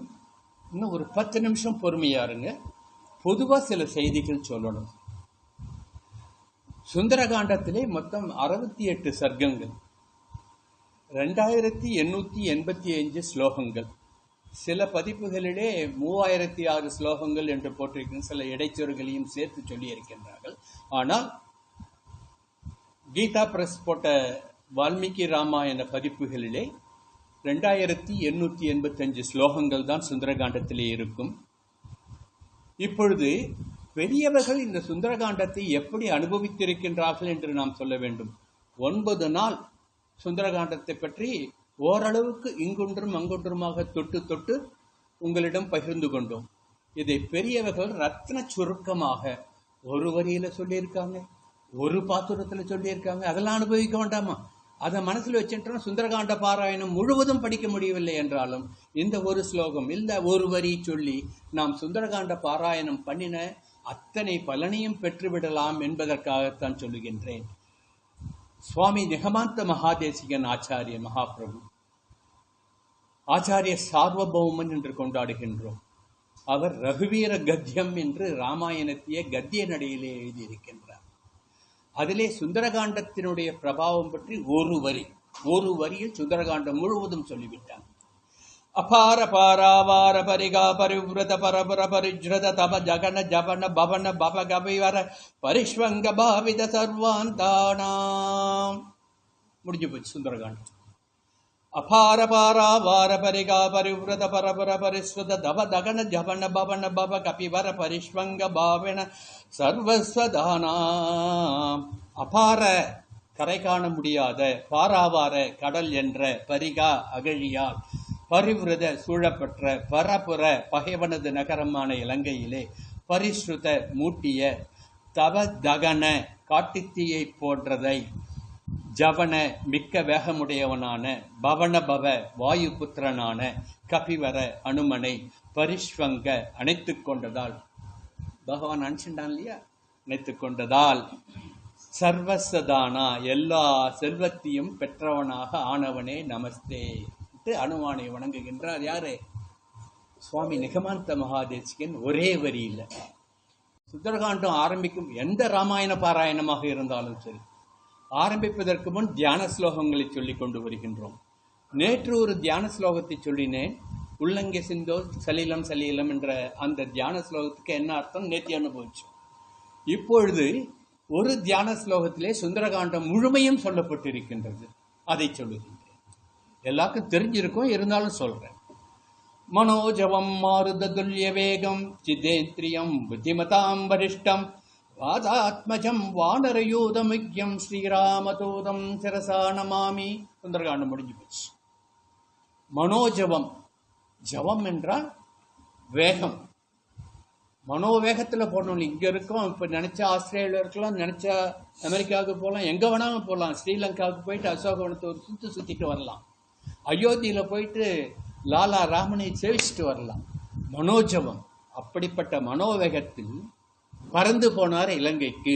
இன்னும் ஒரு 10 நிமிஷம் பொறுமையா இருங்க. பொதுவா சில செய்திகள் சொல்லணும். சுந்தரகாண்டத்திலே மொத்தம் 68 சர்க்கங்கள், 2885 ஸ்லோகங்கள், சில பதிப்புகளிலே 3006 ஸ்லோகங்கள் என்று போட்டிருக்கிற சில இடைச்சொற்களையும் சேர்த்து சொல்லி இருக்கின்றார்கள். ஆனால் கீதா பிரஸ் போட்ட வால்மீகி ராமாயண பதிப்புகளிலே 2885 ஸ்லோகங்கள் தான் சுந்தரகாண்டத்திலே இருக்கும். இப்பொழுது பெரியவர்கள் இந்த சுந்தரகாண்டத்தை எப்படி அனுபவித்திருக்கின்றார்கள் என்று நாம் சொல்ல வேண்டும். 9 நாள் சுந்தரகாண்டத்தை பற்றி ஓரளவுக்கு இங்குன்றும் அங்குன்றுமாக தொட்டு தொட்டு உங்களிடம் பகிர்ந்து கொண்டோம். இதை பெரியவர்கள் ரத்ன சுருக்கமாக ஒரு வரியில சொல்லியிருக்காங்க, ஒரு பாசுரத்தில் சொல்லியிருக்காங்க. அதெல்லாம் அனுபவிக்க வேண்டாமா? அதை மனசில் வச்சுட்டோம். சுந்தரகாண்ட பாராயணம் முழுவதும் படிக்க முடியவில்லை என்றாலும் இந்த ஒரு ஸ்லோகம் இல்ல ஒரு வரி சொல்லி நாம் சுந்தரகாண்ட பாராயணம் பண்ணின அத்தனை பலனையும் பெற்றுவிடலாம் என்பதற்காகத்தான் சொல்லுகின்றேன். சுவாமி நிகமாந்த மகாதேசிகன் ஆச்சாரிய மகாபிரபு, ஆச்சாரிய சார்வபௌமன் என்று கொண்டாடுகின்றோம். அவர் ரகுவீர கத்தியம் என்று ராமாயணத்தையே கத்திய நடையிலே எழுதியிருக்கின்றார். அதிலே சுந்தரகாண்டத்தினுடைய பிரபாவம் பற்றி ஒரு வரியில் சுந்தரகாண்டம் முழுவதும் சொல்லிவிட்டார். அபார பாராவார பரிகா பரிவிரத பரபர பரிஜ்ரத தப ஜகன ஜபன பவன பவ கபிவர பரிஷ்வங்க பாவித சர்வாந்தானாம். முடிஞ்சு போச்சு சுந்தரகாண்டம். அபார பாராவார பரிகா பரிவிரத பரபர பரிஸ்வத தப தகன ஜபன பவன பவ கபிவர பரிஷ்வங்க பாவன சர்வஸ்வதானாம். அபார கரை காண முடியாத, பாராவார கடல் என்ற, பரிகா அகழியால், பரிவிரத சூழப்பெற்ற, பரபுர பகைவனது நகரமான இலங்கையிலே, பரிஸ்ருத மூட்டிய, தவ தகன காட்டுத்தீயை போன்றதை, ஜவன மிக்க வேகமுடையவனான, பவன பவ வாயு புத்திரனான, கபிவர அனுமனை, பரிஷ்வங்க அணைத்துக் கொண்டதால், பகவான் அனுப்பிச்சிட்டான் இல்லையா, அணைத்துக் கொண்டதால், சர்வசதானா எல்லா செல்வத்தையும் பெற்றவனாக ஆனவனே நமஸ்தே அனுமானை வணங்குகின்றார். யாரு? சுவாமி நிகமாந்த மகாதேசிகன். ஒரே வரியில் சுந்தரகாண்டம் ஆரம்பிக்கும் எந்த ராமாயண பாராயணமாக இருந்தாலும் சரி, ஆரம்பிப்பதற்கு முன் தியான ஸ்லோகங்களை சொல்லிக் கொண்டு வருகின்றோம். நேற்று ஒரு தியான ஸ்லோகத்தை சொல்லினேன். உள்ளங்கே சிந்தோ சலீலம் சலீலம் என்ற அந்த தியான ஸ்லோகத்துக்கு என்ன அர்த்தம் நேற்று அனுபவிச்சோம். இப்பொழுது ஒரு தியான ஸ்லோகத்திலே சுந்தரகாண்டம் முழுமையும் சொல்லப்பட்டிருக்கின்றது. அதை சொல்லுகின்றேன். எல்லாருக்கும் தெரிஞ்சிருக்கும், இருந்தாலும் சொல்றேன். மனோஜவம் மாருத துல்லிய வேகம் சிதேந்திரியம் புத்திமதாம் வரிஷ்டம் வாதாத்மஜம் வானரயூதமுக்யம் ஸ்ரீராமதூதம் சிரசா நமாமி. சுந்தரகாண்டம் முடிஞ்சு போச்சு. மனோஜவம், ஜவம் என்றால் வேகம். மனோவேகத்தில் போடணும். இங்கே இருக்கோம், இப்போ நினச்சா ஆஸ்திரேலியா இருக்கலாம், நினச்சா அமெரிக்காவுக்கு போகலாம், எங்கே வேணாலும் போகலாம். ஸ்ரீலங்காவுக்கு போயிட்டு அசோகவனத்தை ஒரு சுற்றிட்டு வரலாம். அயோத்தியில் போயிட்டு லாலா ராமனை சேவிச்சுட்டு வரலாம். மனோஜவம். அப்படிப்பட்ட மனோவேகத்தில் பறந்து போனார் இலங்கைக்கு.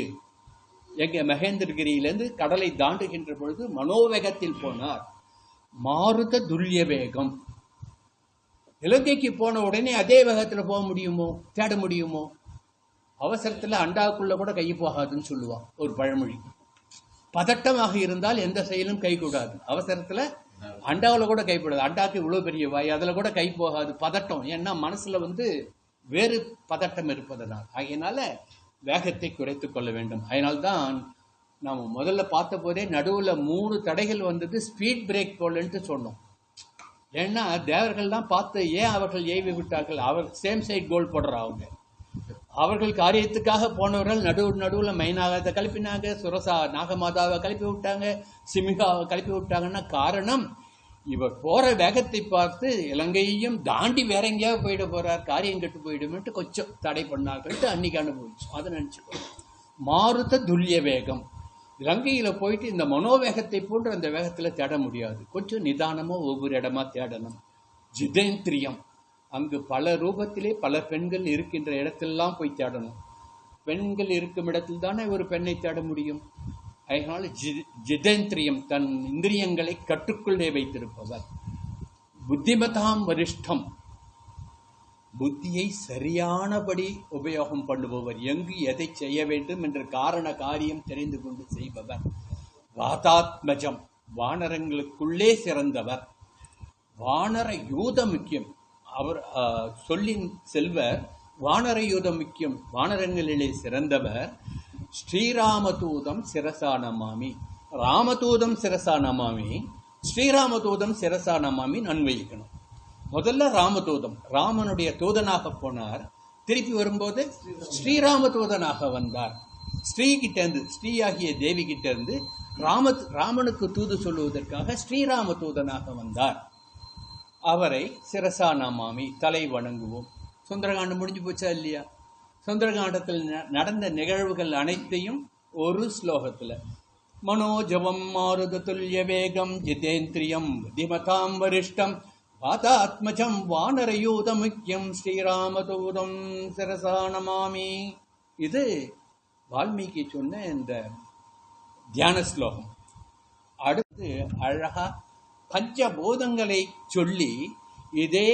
எங்க மகேந்திரகிரியிலேருந்து கடலை தாண்டுகின்ற பொழுது மனோவேகத்தில் போனார். மாருத துல்லிய வேகம். இலங்கைக்கு போன உடனே அதே வேகத்தில் போக முடியுமோ, தேட முடியுமோ? அவசரத்தில் அண்டாவுக்குள்ள கூட கை போகாதுன்னு சொல்லுவான் ஒரு பழமொழி. பதட்டமாக இருந்தால் எந்த செயலும் கைகூடாது. அவசரத்தில் அண்டாவில் கூட கைப்படாது. அண்டாவுக்கு இவ்வளோ பெரிய வாய், அதில் கூட கை போகாது. பதட்டம். ஏன்னா மனசில் வேறு பதட்டம் இருப்பதனால். ஆகையினால வேகத்தை குறைத்து கொள்ள வேண்டும். அதனால்தான் நாம் முதல்ல பார்த்த போதே நடுவில் 3 தடைகள் வந்தது. ஸ்பீட் பிரேக் போடலன்ட்டு சொன்னோம். ஏன்னா தேவர்கள் தான் பார்த்து ஏன் அவர்கள் ஏவி விட்டார்கள். அவர் சேம் சைட் கோல் போடுறாங்க. அவர்கள் காரியத்துக்காக போனவர்கள் நடுவில் மைனாகத்தை கிளப்பினாங்க, சுரசா நாகமாதாவை கிளப்பி விட்டாங்க, சிமிகாவை கிளப்பி விட்டாங்கன்னா காரணம் இவர் போற வேகத்தை பார்த்து இலங்கையையும் தாண்டி வேற எங்கேயாவது போயிட போறார், காரியம் கெட்டு போயிடும்ட்டு கொஞ்சம் தடை பண்ணார்கள். அன்னைக்கு அனுபவிச்சோம். அதை நினைச்சுக்கோ. மாருத துல்லிய வேகம். இலங்கையில போயிட்டு இந்த மனோவேகத்தை போன்று அந்த வேகத்துல தேட முடியாது. கொஞ்சம் நிதானமா ஒவ்வொரு இடமா தேடணும். ஜிதேந்திரியம். அங்கு பல ரூபத்திலே பல பெண்கள் இருக்கின்ற இடத்திலெல்லாம் போய் தேடணும். பெண்கள் இருக்கும் இடத்தில் தானே ஒரு பெண்ணை தேட முடியும். அதனால ஜிதேந்திரியம், தன் இந்திரியங்களை கட்டுக்குள்ளே வைத்திருப்பவர். புத்திமதாம் வரிஷ்டம். புத்தியை சரியானபடி உபயோகம் பண்ணுபவர், எங்கு எதை செய்ய வேண்டும் என்ற காரண காரியம் தெரிந்து கொண்டு செய்பவர். வாதாத்மஜம், வானரங்களுக்குள்ளே சிறந்தவர். வானர யூதம் முக்கியம். அவர் சொல்லின் செல்வர் வானர யூதம் முக்கியம், வானரங்களிலே சிறந்தவர். ஸ்ரீராமதூதம் சிரசா நமாமி, ராமதூதம் சிரசா நமாமி, ஸ்ரீராமதூதம் சிரசா நமாமி அன்வயிக்கணும். முதல்ல ராமதூதம், ராமனுடைய தூதனாக போனார். திருப்பி வரும்போது ஸ்ரீராமதூதனாக வந்தார். ஸ்ரீகிட்டேருந்து, ஸ்ரீயாகிய தேவி கிட்ட இருந்து ராமனுக்கு தூது சொல்லுவதற்காக ஸ்ரீராமதூதனாக வந்தார். அவரை சிரசா நமாமி, தலை வணங்குவோம். சுந்தரகாண்டம் முடிஞ்சு போச்சா இல்லையா? சுந்தரகாண்டத்தில் நடந்த நிகழ்வுகள் அனைத்தையும் ஒரு ஸ்லோகத்தில் மனோஜவம் மாருத துல்லிய வேகம் ஜிதேந்திரியம் புத்திமதாம் வரிஷ்டம் வாதாத்மஜம் வானரயூத முக்கியம் ஸ்ரீராமதூதம் சிரசா நமாமி. இது வால்மீகி சொன்ன இந்த தியான ஸ்லோகம். அடுத்து அழகா பஞ்சபூதங்களை சொல்லி இதே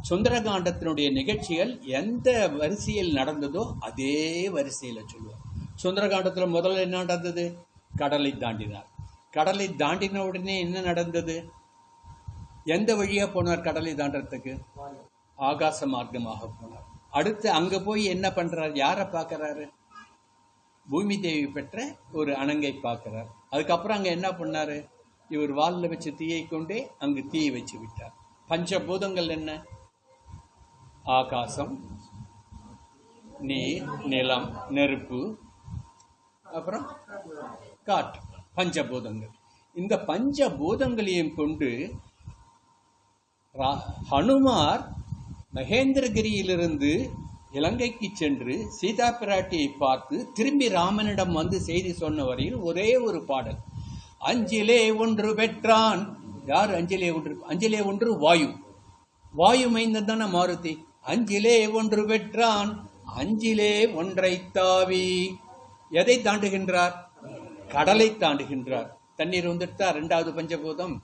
சுந்தரகாண்டத்தினுடைய நிகழ்ச்சிகள் எந்த வரிசையில் நடந்ததோ அதே வரிசையில் சொல்லுவார். சுந்தரகாண்டத்தில் முதல்ல என்ன நடந்தது? கடலை தாண்டினார். கடலை தாண்டின உடனே என்ன நடந்தது? எந்த வழியா போனார்? கடலை தாண்டறதுக்கு ஆகாச மார்க்கமாக போனார். அடுத்து அங்க போய் என்ன பண்றார்? யாரை பார்க்கறாரு? பூமி தேவி பெற்ற ஒரு அணங்கை பார்க்கிறார். அதுக்கப்புறம் அங்க என்ன பண்ணாரு? இவர் வாலில் வச்சு தீயை கொண்டே அங்கு தீயை வச்சு விட்டார். பஞ்சபூதங்கள் என்ன? ஆகாசம், நீர், நிலம், நெருப்பு, அப்புறம் காற்று, பஞ்சபூதங்கள். இந்த பஞ்சபூதங்களையும் கொண்டு ஹனுமார் மகேந்திரகிரியிலிருந்து இலங்கைக்கு சென்று சீதா பிராட்டியை பார்த்து திரும்பி ராமனிடம் வந்து செய்தி சொன்ன வரையில் ஒரே ஒரு பாடல். அஞ்சிலே ஒன்று பெற்றான். யார் அஞ்சிலே ஒன்று? அஞ்சிலே ஒன்று வாயு. வாயு மைந்தன் தானே மாருதி. அஞ்சிலே ஒன்று பெற்றான், அஞ்சிலே ஒன்றை தாவி. எதை தாண்டுகின்றார்? கடலை தாண்டுகின்றார். தண்ணீர் வந்துட்டா இரண்டாவது பஞ்சபூதம்.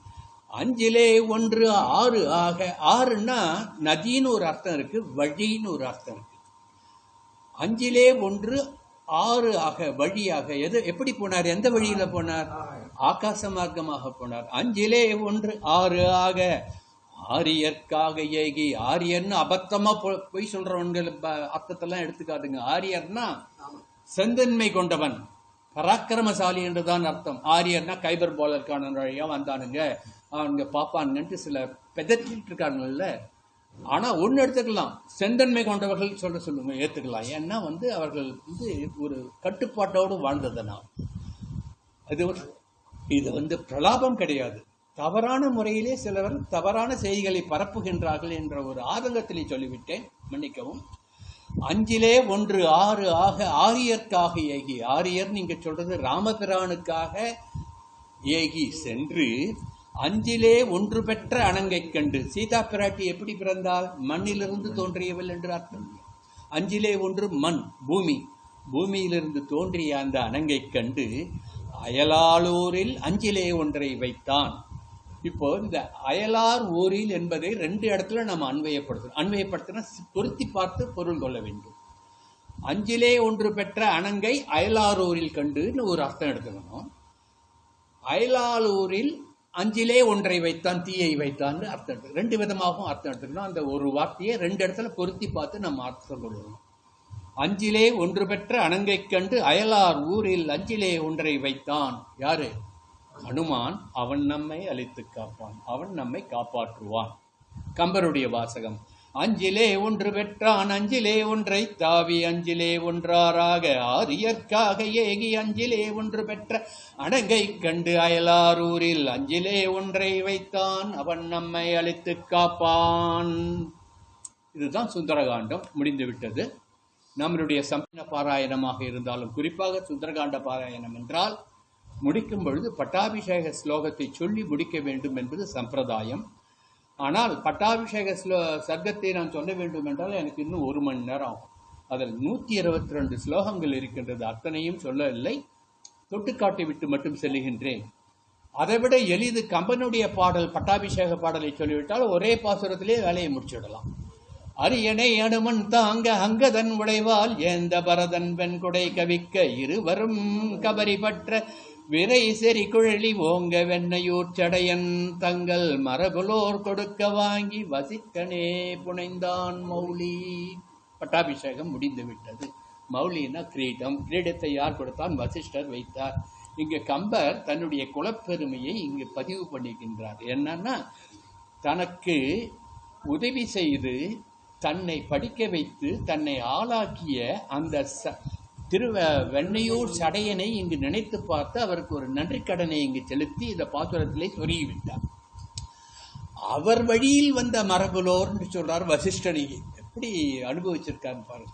அஞ்சிலே ஒன்று ஆறு ஆக. ஆறுன்னா நதின்னு ஒரு அர்த்தம் இருக்கு, வழின்னு ஒரு அர்த்தம் இருக்கு. அஞ்சிலே ஒன்று ஆறு ஆக, வழியாக. எப்படி போனார்? எந்த வழியில போனார்? ஆகாச மார்க்கமாக போனார். அஞ்சிலே ஒன்று ஆறு ஆக ஆரியர்க்காக ஏகி. ஆரியர்னு அபத்தமா போய் சொல்றவன்கள் அர்த்தத்தெல்லாம் எடுத்துக்காதுங்க. ஆரியர்னா செந்தன்மை கொண்டவன், பராக்கிரமசாலி என்றுதான் அர்த்தம். ஆரியர்னா கைபர் போலர்கான வழியா வந்தானுங்க, அவனுங்க பாப்பானுங்கன்ட்டு சில பெதற்றிட்டு இருக்காங்கல்ல. ஆனா ஒன்னு எடுத்துக்கலாம், செந்தன்மை கொண்டவர்கள் சொல்லுங்க, ஏத்துக்கலாம். ஏன்னா அவர்கள் ஒரு கட்டுப்பாட்டோடு வாழ்ந்ததுனா இது பிரலாபம் கிடையாது. தவறான முறையிலே சிலர் தவறான செய்திகளை பரப்புகின்றார்கள் என்ற ஒரு ஆதங்கத்திலே சொல்லிவிட்டேன், மன்னிக்கவும். அஞ்சிலே ஒன்று ஆறு ஆக ஆரியர்க்காக ஏகி. ஆரியர் நீங்க சொல்றது ராமபிரானுக்காக ஏகி சென்று அஞ்சிலே ஒன்று பெற்ற அணங்கை கண்டு. சீதா பிராட்டி எப்படி பிறந்தால்? மண்ணிலிருந்து தோன்றியவள் என்று அர்த்தம். அஞ்சிலே ஒன்று மண், பூமி. பூமியிலிருந்து தோன்றிய அந்த அணங்கை கண்டு அயலாலூரில் அஞ்சிலே ஒன்றை வைத்தான். இப்போ இந்த அயலார் ஊரில் என்பதை ரெண்டு இடத்துல நம்ம அன்வயப்படுத்தினா பொருத்தி பார்த்து பொருள் கொள்ள வேண்டும். அஞ்சிலே ஒன்று பெற்ற அணங்கை அயலாரூரில் கண்டுன்னு ஒரு அர்த்தம் எடுத்துக்கணும். அயலாலூரில் அஞ்சிலே ஒன்றை வைத்தான், தீயை வைத்தான் அர்த்தம் எடுத்து ரெண்டு விதமாகவும் அர்த்தம் எடுத்துக்கணும். அந்த ஒரு வார்த்தையை ரெண்டு இடத்துல பொருத்தி பார்த்து நம்ம அர்த்தம் கொள்ளணும். அஞ்சிலே ஒன்று பெற்ற அணங்கை கண்டு அயலார் ஊரில் அஞ்சிலே ஒன்றை வைத்தான். யாரு? ஹனுமான். அவன் நம்மை அழித்து காப்பான், அவன் நம்மை காப்பாற்றுவான். கம்பருடைய வாசகம். அஞ்சிலே ஒன்று பெற்றான், அஞ்சிலே ஒன்றை தாவி, அஞ்சிலே ஒன்றாராக ஆரியர்க்காக ஏகி, அஞ்சிலே ஒன்று பெற்ற அணங்கை கண்டு அயலாரூரில் அஞ்சிலே ஒன்றை வைத்தான், அவன் நம்மை அழித்து காப்பான். இதுதான் சுந்தரகாண்டம் முடிந்துவிட்டது. நம்மளுடைய சம்பன பாராயணமாக இருந்தாலும், குறிப்பாக சுந்தரகாண்ட பாராயணம் என்றால் முடிக்கும் பொழுது பட்டாபிஷேக ஸ்லோகத்தை சொல்லி முடிக்க வேண்டும் என்பது சம்பிரதாயம். ஆனால் பட்டாபிஷேக சர்க்கத்தை நான் சொல்ல வேண்டும் என்றால் எனக்கு இன்னும் 1 மணி நேரம் ஆகும். அதில் 122 ஸ்லோகங்கள் இருக்கின்றது. அத்தனையும் சொல்லவில்லை, தொட்டுக்காட்டி விட்டு மட்டும் செல்லுகின்றேன். அதைவிட எளிது கம்பனுடைய பாடல், பட்டாபிஷேக பாடலை சொல்லிவிட்டால் ஒரே பாசுரத்திலே வேலையை முடிச்சுவிடலாம். அரியணை அனுமன் தாங்க அங்கதன் உடைவால் ஏந்த பரதன் வெண்குடை கவிக்க இருவரும் கபரி பற்ற விரை செறி குழலி ஓங்க வெண்ணையூர் சடையன் தங்கள் மரபுலோர் கொடுக்க வாங்கி வசிக்கனே புனைந்தான் மௌலி. பட்டாபிஷேகம் முடிந்து விட்டது. மௌலினா கிரீடம். கிரீடத்தை யார் கொடுத்தான்? வசிஷ்டர் வைத்தார். இங்கு கம்பர் தன்னுடைய குலப்பெருமையை இங்கு பதிவு பண்ணிக்கின்றார். என்னன்னா, தனக்கு உதவி செய்து தன்னை படிக்க வைத்து தன்னை ஆளாக்கிய அந்த வெண்ணையூர் சடையனை இங்கு நினைத்து பார்த்து அவருக்கு ஒரு நன்றி கடனை இங்கு செலுத்தி இந்த பாசுரத்திலே சொருகிவிட்டார். அவர் வழியில் வந்த மரபுலோர்னு சொல்றார் வசிஷ்டனை. எப்படி அனுபவிச்சிருக்காரு பாருங்க.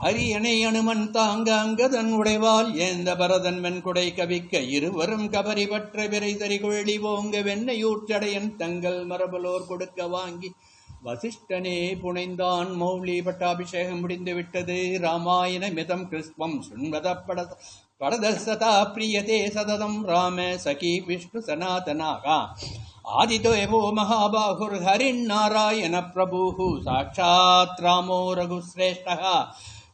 அரியணை அனுமன் தாங்க அங்கதன் உடைவால் ஏந்த பரதன் வெண்குடை கவிக்க இருவரும் கபரி பற்ற விரை தறி குழலி ஓங்க வெண்ணையூர் சடையன் தங்கள் மரபுலோர் கொடுக்க வாங்கி வசிஷ்டனே புனைந்தான் மௌலி. பட்டாபிஷேகம் முடிந்து விட்டது. ராமாயண மிதம் கிருஷ்ணம் சுண்வத படதசதா பிரியதே சததம் ராம சகி விஷ்ணு சனாதனாகா ஆதிதேவோ மகாபாகுர் ஹரின் நாராயண பிரபு சாட்சாத் ராமோ ரகுஸ்ரேஷ்டः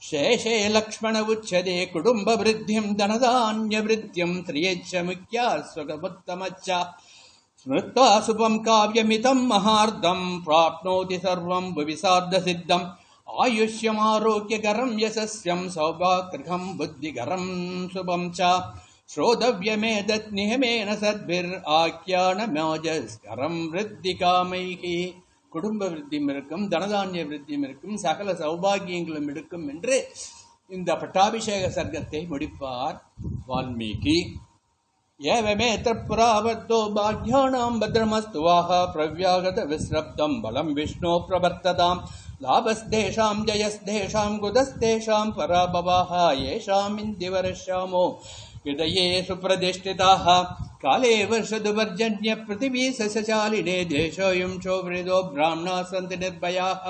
சேஷே லக்ஷ்மண உச்சதே குடும்ப விருத்தியம் தனதான்ய விருத்தியம் ஸ்ரீயச்ச முக்கியா சுகமுத்தமச்ச ஸ்மிருத்வா சுபம் காவ்யமிதம் மகார்த்தம் பிராப்னோதி சர்வம் புவிசார்த்த சித்தம் ஆயுஷ்யம் ஆரோக்கியகரம் யசஸ்யம் சௌபாகிருகம் புத்திகரம் சுபம் ச ஸ்ரோதவ்யமேதத் நியமேன சத்பிர் ஆக்யானமோஜஸ்கரம் விருத்தி காமைகி. குடும்ப விருத்தியும் இருக்கும், தனதானிய விருத்தியும் இருக்கும், சகல சௌபாகியங்களும் இருக்கும் என்று இந்த பட்டாபிஷேக சர்க்கத்தை முடிப்பார் வால்மீகி. ஏவமே தற்புராவர்த்தோ பாக்யானாம் பத்ரமஸ்துவாஹ பிரவ்யாகத விஸ்ரப்தம் பலம் விஷ்ணோ பிரவர்த்ததாம் லாபஸ்தேஷாம் ஜயஸ்தேஷாம் குதஸ்தேஷாம் பராபவாஹ ஏஷாம் இந்திவரஷ்யாமோ ஹிருதயே சுப்ரதிஷ்டிதாஹ காலே வருஷதுவர்ஜன்ய பிருத்திவி சசசாலினே தேசோயம் சோவ்ரிதோ பிராமணா சந்தி நிர்பயாஹ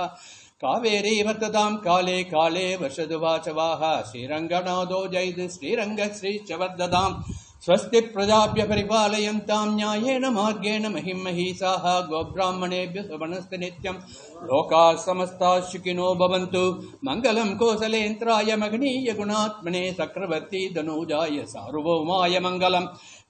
காவேரி வர்த்ததாம் காலே காலே வருஷதுவாச்சவாஹ ஸ்ரீரங்கநாதோ ஜெயது ஸ்ரீரங்க ஸ்ரீச்சவர்ததாம் ஸ்வஸ்தி பிரஜாப்ய பரிபாலயந்தாம் ஞாயேன மார்கேண மஹிம் மஹீசாஹ கோப்ராஹ்மணேப்ய சுவனஸ்து நித்யம் லோகாः समस्ताः सुखिनो भवन्तु मङ्गलं कोसलेन्द्राय मगनीय गुणात्मने चक्रवर्ती तनूजाय सार्वभौमाय मङ्गलं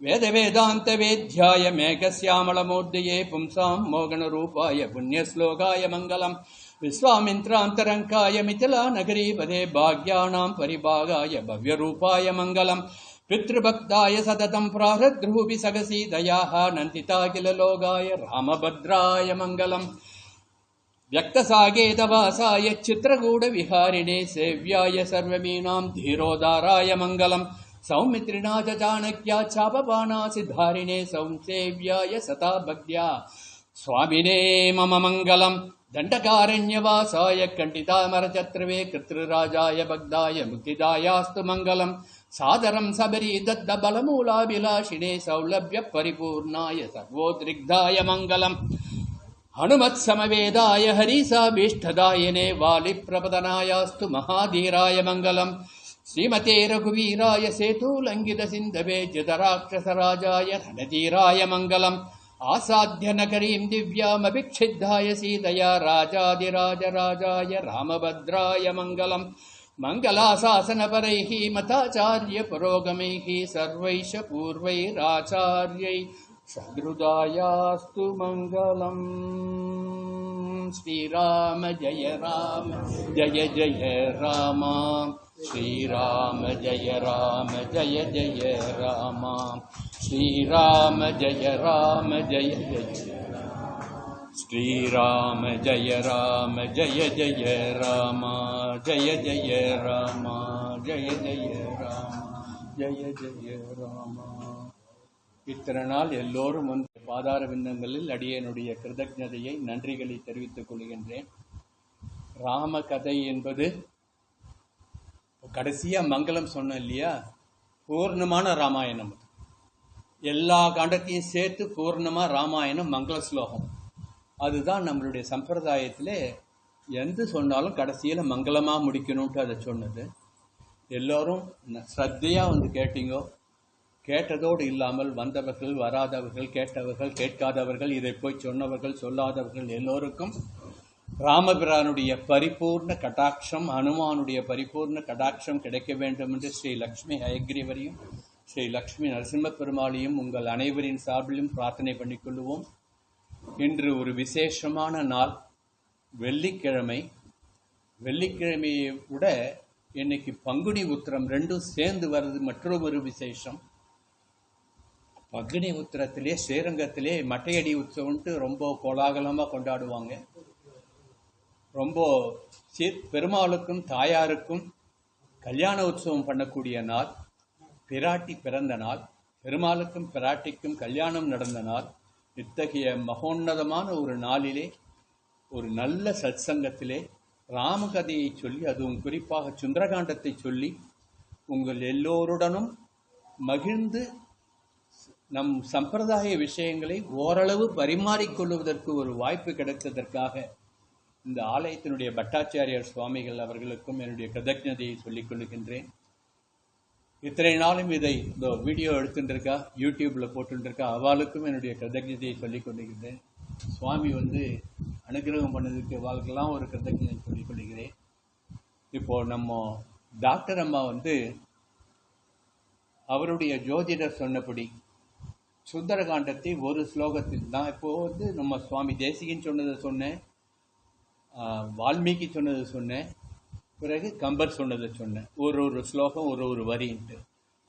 वेदवेदान्तवेद्याय मेघश्यामलमूर्धये पुंसां मोगनरूपाय पुण्यश्लोकाय मङ्गलं विश्वामित्रान्तरङ्काय मिथिलानगरीपदे भाग्यानां परिभागाय भव्यरूपाय मङ्गलं पितृभक्ताय सततं प्रारद्रुभि सगसीदयाः नन्दिताखिललोकाय रामभद्राय मङ्गलम् व्यक्तसागेतवासाय चित्रकूटविहारिणे सेव्याय सर्वमीनां धीरोदाराय मङ्गलं सौमित्रिणा च चाणक्या चापबाणासिधारिणे संसेव्याय सता भक्त्या स्वामिने मम मङ्गलं दण्डकारण्यवासाय कण्ठितामरचत्रवे कृतृराजाय भक्ताय मुक्तिदायास्तु मङ्गलं सादरं सबरी दत्तबलमूलाभिलाषिणे सौलभ्यपरिपूर्णाय सर्वोद्रिग्धाय मङ्गलम् हनुमत्समवेदाय हरिसाभीष्टदायिने वालिप्रपदनायास्तु महाधीराय मङ्गलं श्रीमते रघुवीराय सेतुलङ्घितसिन्धवे जतराक्षसराजाय रणधीराय मङ्गलम् आसाद्य नगरीं दिव्यामभिक्षिद्धाय सीतया राजाधिराजराजाय रामभद्राय मङ्गलम् मङ्गलाशासनपरैः मताचार्य पुरोगमैः सर्वैश्च पूर्वैराचार्यै सद्हृदायास्तु मङ्गलम्। श्रीराम जय जय राम श्रीराम जय जय राम श्रीराम जय जय श्रीराम जय जय राम जय जय राम जय जय राम जय जय राम. இத்தனை நாள் எல்லோரும் வந்து பாதார விந்தங்களில் அடியனுடைய கிருதஜதையை நன்றிகளை தெரிவித்துக் கொள்கின்றேன். ராம கதை என்பது கடைசியா மங்களம் சொன்ன இல்லையா, பூர்ணமான ராமாயணம். எல்லா காண்டத்தையும் சேர்த்து பூர்ணமா ராமாயணம் மங்கள ஸ்லோகம். அதுதான் நம்மளுடைய சம்பிரதாயத்திலே எந்த சொன்னாலும் கடைசியில மங்களமா முடிக்கணும்ட்டு அதை சொன்னது. எல்லோரும் ஸ்ரத்தையா வந்து கேட்டீங்கோ. கேட்டதோடு இல்லாமல் வந்தவர்கள், வராதவர்கள், கேட்டவர்கள், கேட்காதவர்கள், இதை போய் சொன்னவர்கள், சொல்லாதவர்கள் எல்லோருக்கும் ராமபிரானுடைய பரிபூர்ண கடாட்சம், ஹனுமானுடைய பரிபூர்ண கடாட்சம் கிடைக்க வேண்டும் என்று ஸ்ரீ லக்ஷ்மி ஹயக்ரீவரையும் ஸ்ரீ லக்ஷ்மி நரசிம்ம பெருமாளையும் உங்கள் அனைவரின் சார்பிலும் பிரார்த்தனை பண்ணிக்கொள்வோம். இன்று ஒரு விசேஷமான நாள், வெள்ளிக்கிழமை. வெள்ளிக்கிழமையை விட இன்னைக்கு பங்குனி உத்திரம் ரெண்டும் சேர்ந்து வர்றது மற்றொரு விசேஷம். பங்குனி உத்திரத்திலே ஸ்ரீரங்கத்திலே மட்டையடி உற்சவம்ட்டு ரொம்ப கோலாகலமாக கொண்டாடுவாங்க. ரொம்ப பெருமாளுக்கும் தாயாருக்கும் கல்யாண உற்சவம் பண்ணக்கூடிய நாள், பிராட்டி பிறந்த நாள், பெருமாளுக்கும் பிராட்டிக்கும் கல்யாணம் நடந்த நாள். இத்தகைய மகோன்னதமான ஒரு நாளிலே ஒரு நல்ல சத்சங்கத்திலே ராமகதையை சொல்லி, அதுவும் குறிப்பாக சுந்தரகாண்டத்தை சொல்லி உங்கள் எல்லோருடனும் மகிழ்ந்து நம் சம்பிரதாய விஷயங்களை ஓரளவு பரிமாறிக்கொள்வதற்கு ஒரு வாய்ப்பு கிடைத்ததற்காக இந்த ஆலயத்தினுடைய பட்டாச்சாரியார் சுவாமிகள் அவர்களுக்கும் என்னுடைய கிருதஜ்ஞதையை சொல்லிக் கொள்கின்றேன். இத்தனை நாளும் இதை இந்த வீடியோ எடுத்துட்டுருக்கா, யூடியூப்பில் போட்டுருக்கா, அவளுக்கும் என்னுடைய கிருதஜ்ஞதையை சொல்லிக் கொள்கின்றேன். சுவாமி அனுகிரகம் பண்ணதுக்கு அவளுக்கெல்லாம் ஒரு கிருதஜ்ஞதை சொல்லிக் கொள்கிறேன். இப்போது நம்ம டாக்டர் அம்மா அவருடைய ஜோதிடர் சொன்னபடி சுந்தரகாண்டத்தை ஒரு ஸ்லோகத்தில் தான், இப்போது நம்ம சுவாமி தேசிகன் சொன்னதை சொன்னேன், வால்மீகி சொன்னதை சொன்னேன், பிறகு கம்பர் சொன்னதை சொன்னேன். ஒரு ஸ்லோகம் ஒரு வரின்ட்டு.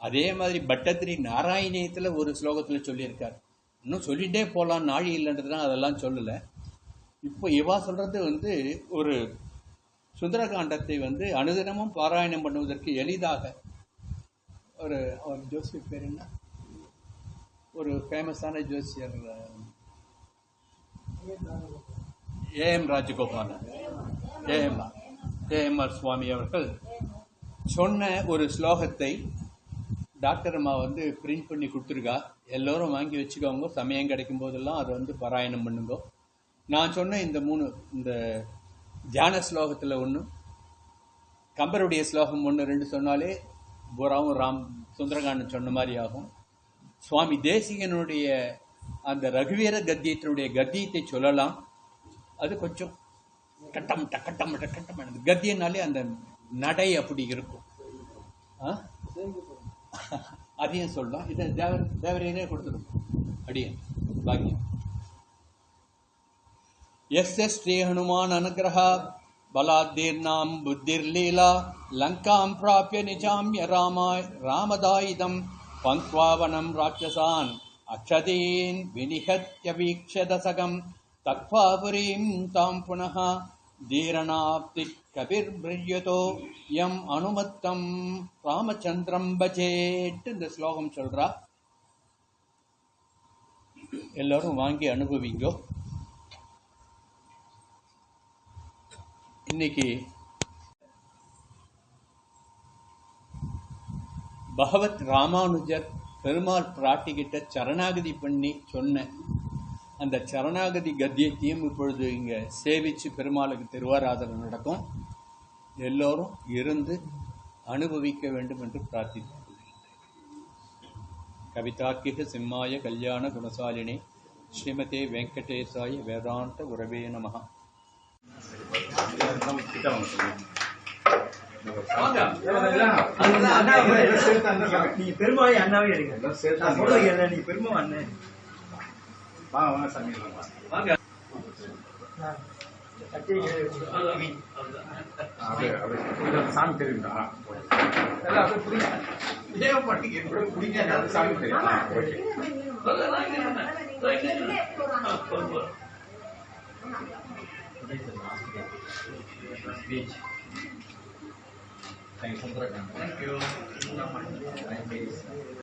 அதே மாதிரி பட்டத்திரி நாராயணியத்தில் ஒரு ஸ்லோகத்தில் சொல்லியிருக்கார். இன்னும் சொல்லிகிட்டே போகலாம், நாழி இல்லைன்றதுலாம் அதெல்லாம் சொல்லலை. இப்போ இவா சொல்கிறது ஒரு சுந்தரகாண்டத்தை அனுதினமும் பாராயணம் பண்ணுவதற்கு எளிதாக ஒரு ஜோசியர் பேர் என்ன, ஒரு ஃபேமஸான ஜோசியர் ஏஎம் ராஜகோபாலன், ஏஎம்ஆர் சுவாமி அவர்கள் சொன்ன ஒரு ஸ்லோகத்தை டாக்டர் அம்மா பிரிண்ட் பண்ணி கொடுத்துருக்கா. எல்லோரும் வாங்கி வச்சுக்கோங்க, சமயம் கிடைக்கும் போதெல்லாம் அதை பாராயணம் பண்ணுங்க. நான் சொன்ன இந்த தியான ஸ்லோகத்தில் ஒன்று, கம்பருடைய ஸ்லோகம் 1-2 சொன்னாலே பூராவும் சுந்தரகாண்டம் சொன்ன மாதிரி ஆகும். சுவாமி தேசிகனுடைய அந்த ரகுவீர கத்தியத்தினுடைய கத்தியத்தை சொல்லலாம். அது கொஞ்சம் கட்டம் கட்டம் கட்டம் கத்தியனாலே அந்த நடை அப்படி இருக்கும். அதையும் சொல்லலாம். இதை தேவரையனே கொடுத்துருக்கோம். அடியன் பாக்கியம். எஸ் ஸ்ரீ ஹனுமான் அனுகிரகா பலாத்தீர்ணாம் புத்திர்லீலா லங்காம் பிராப்ய நிஜாம்ய ராமதாயுதம் பங்க்வாவனம் ராட்சசான் அக்ஷதீன் வினிஹத்ய வீக்ஷதசகம் தக்வாபுரீம் தாம் புனः தீரணாப்தி கபிர்பிரியதோ யம் அனுமத்தம் ராமச்சந்திரம் பஜேட்டு இந்த ஸ்லோகம் சொல்றா. எல்லாரும் வாங்கி அனுபவிங்கோ. இன்னைக்கு பகவத் ராமானுஜர் பெருமாள் பிராட்டிகிட்ட சரணாகதி பண்ணி சொன்ன அந்த சரணாகதி கத்தியத்தையும் இப்பொழுது இங்கே சேவித்து பெருமாளுக்கு திருவாராதனை நடக்கும். எல்லோரும் இருந்து அனுபவிக்க வேண்டும் என்று பிரார்த்தித்துக் கொள்கிறேன். கவிதாக்கிக சிம்மாய கல்யாண குணசாலினி ஸ்ரீமதே வெங்கடேசாய வேதாந்த உரவே நமஹ. நீ பெருமாளை அண்ணாவே எடுக்க, நீ பெருமா அண்ணன் வாங்க சாமி வாங்க. சாமி தெரியுங்களா? சாமி தெரியும்.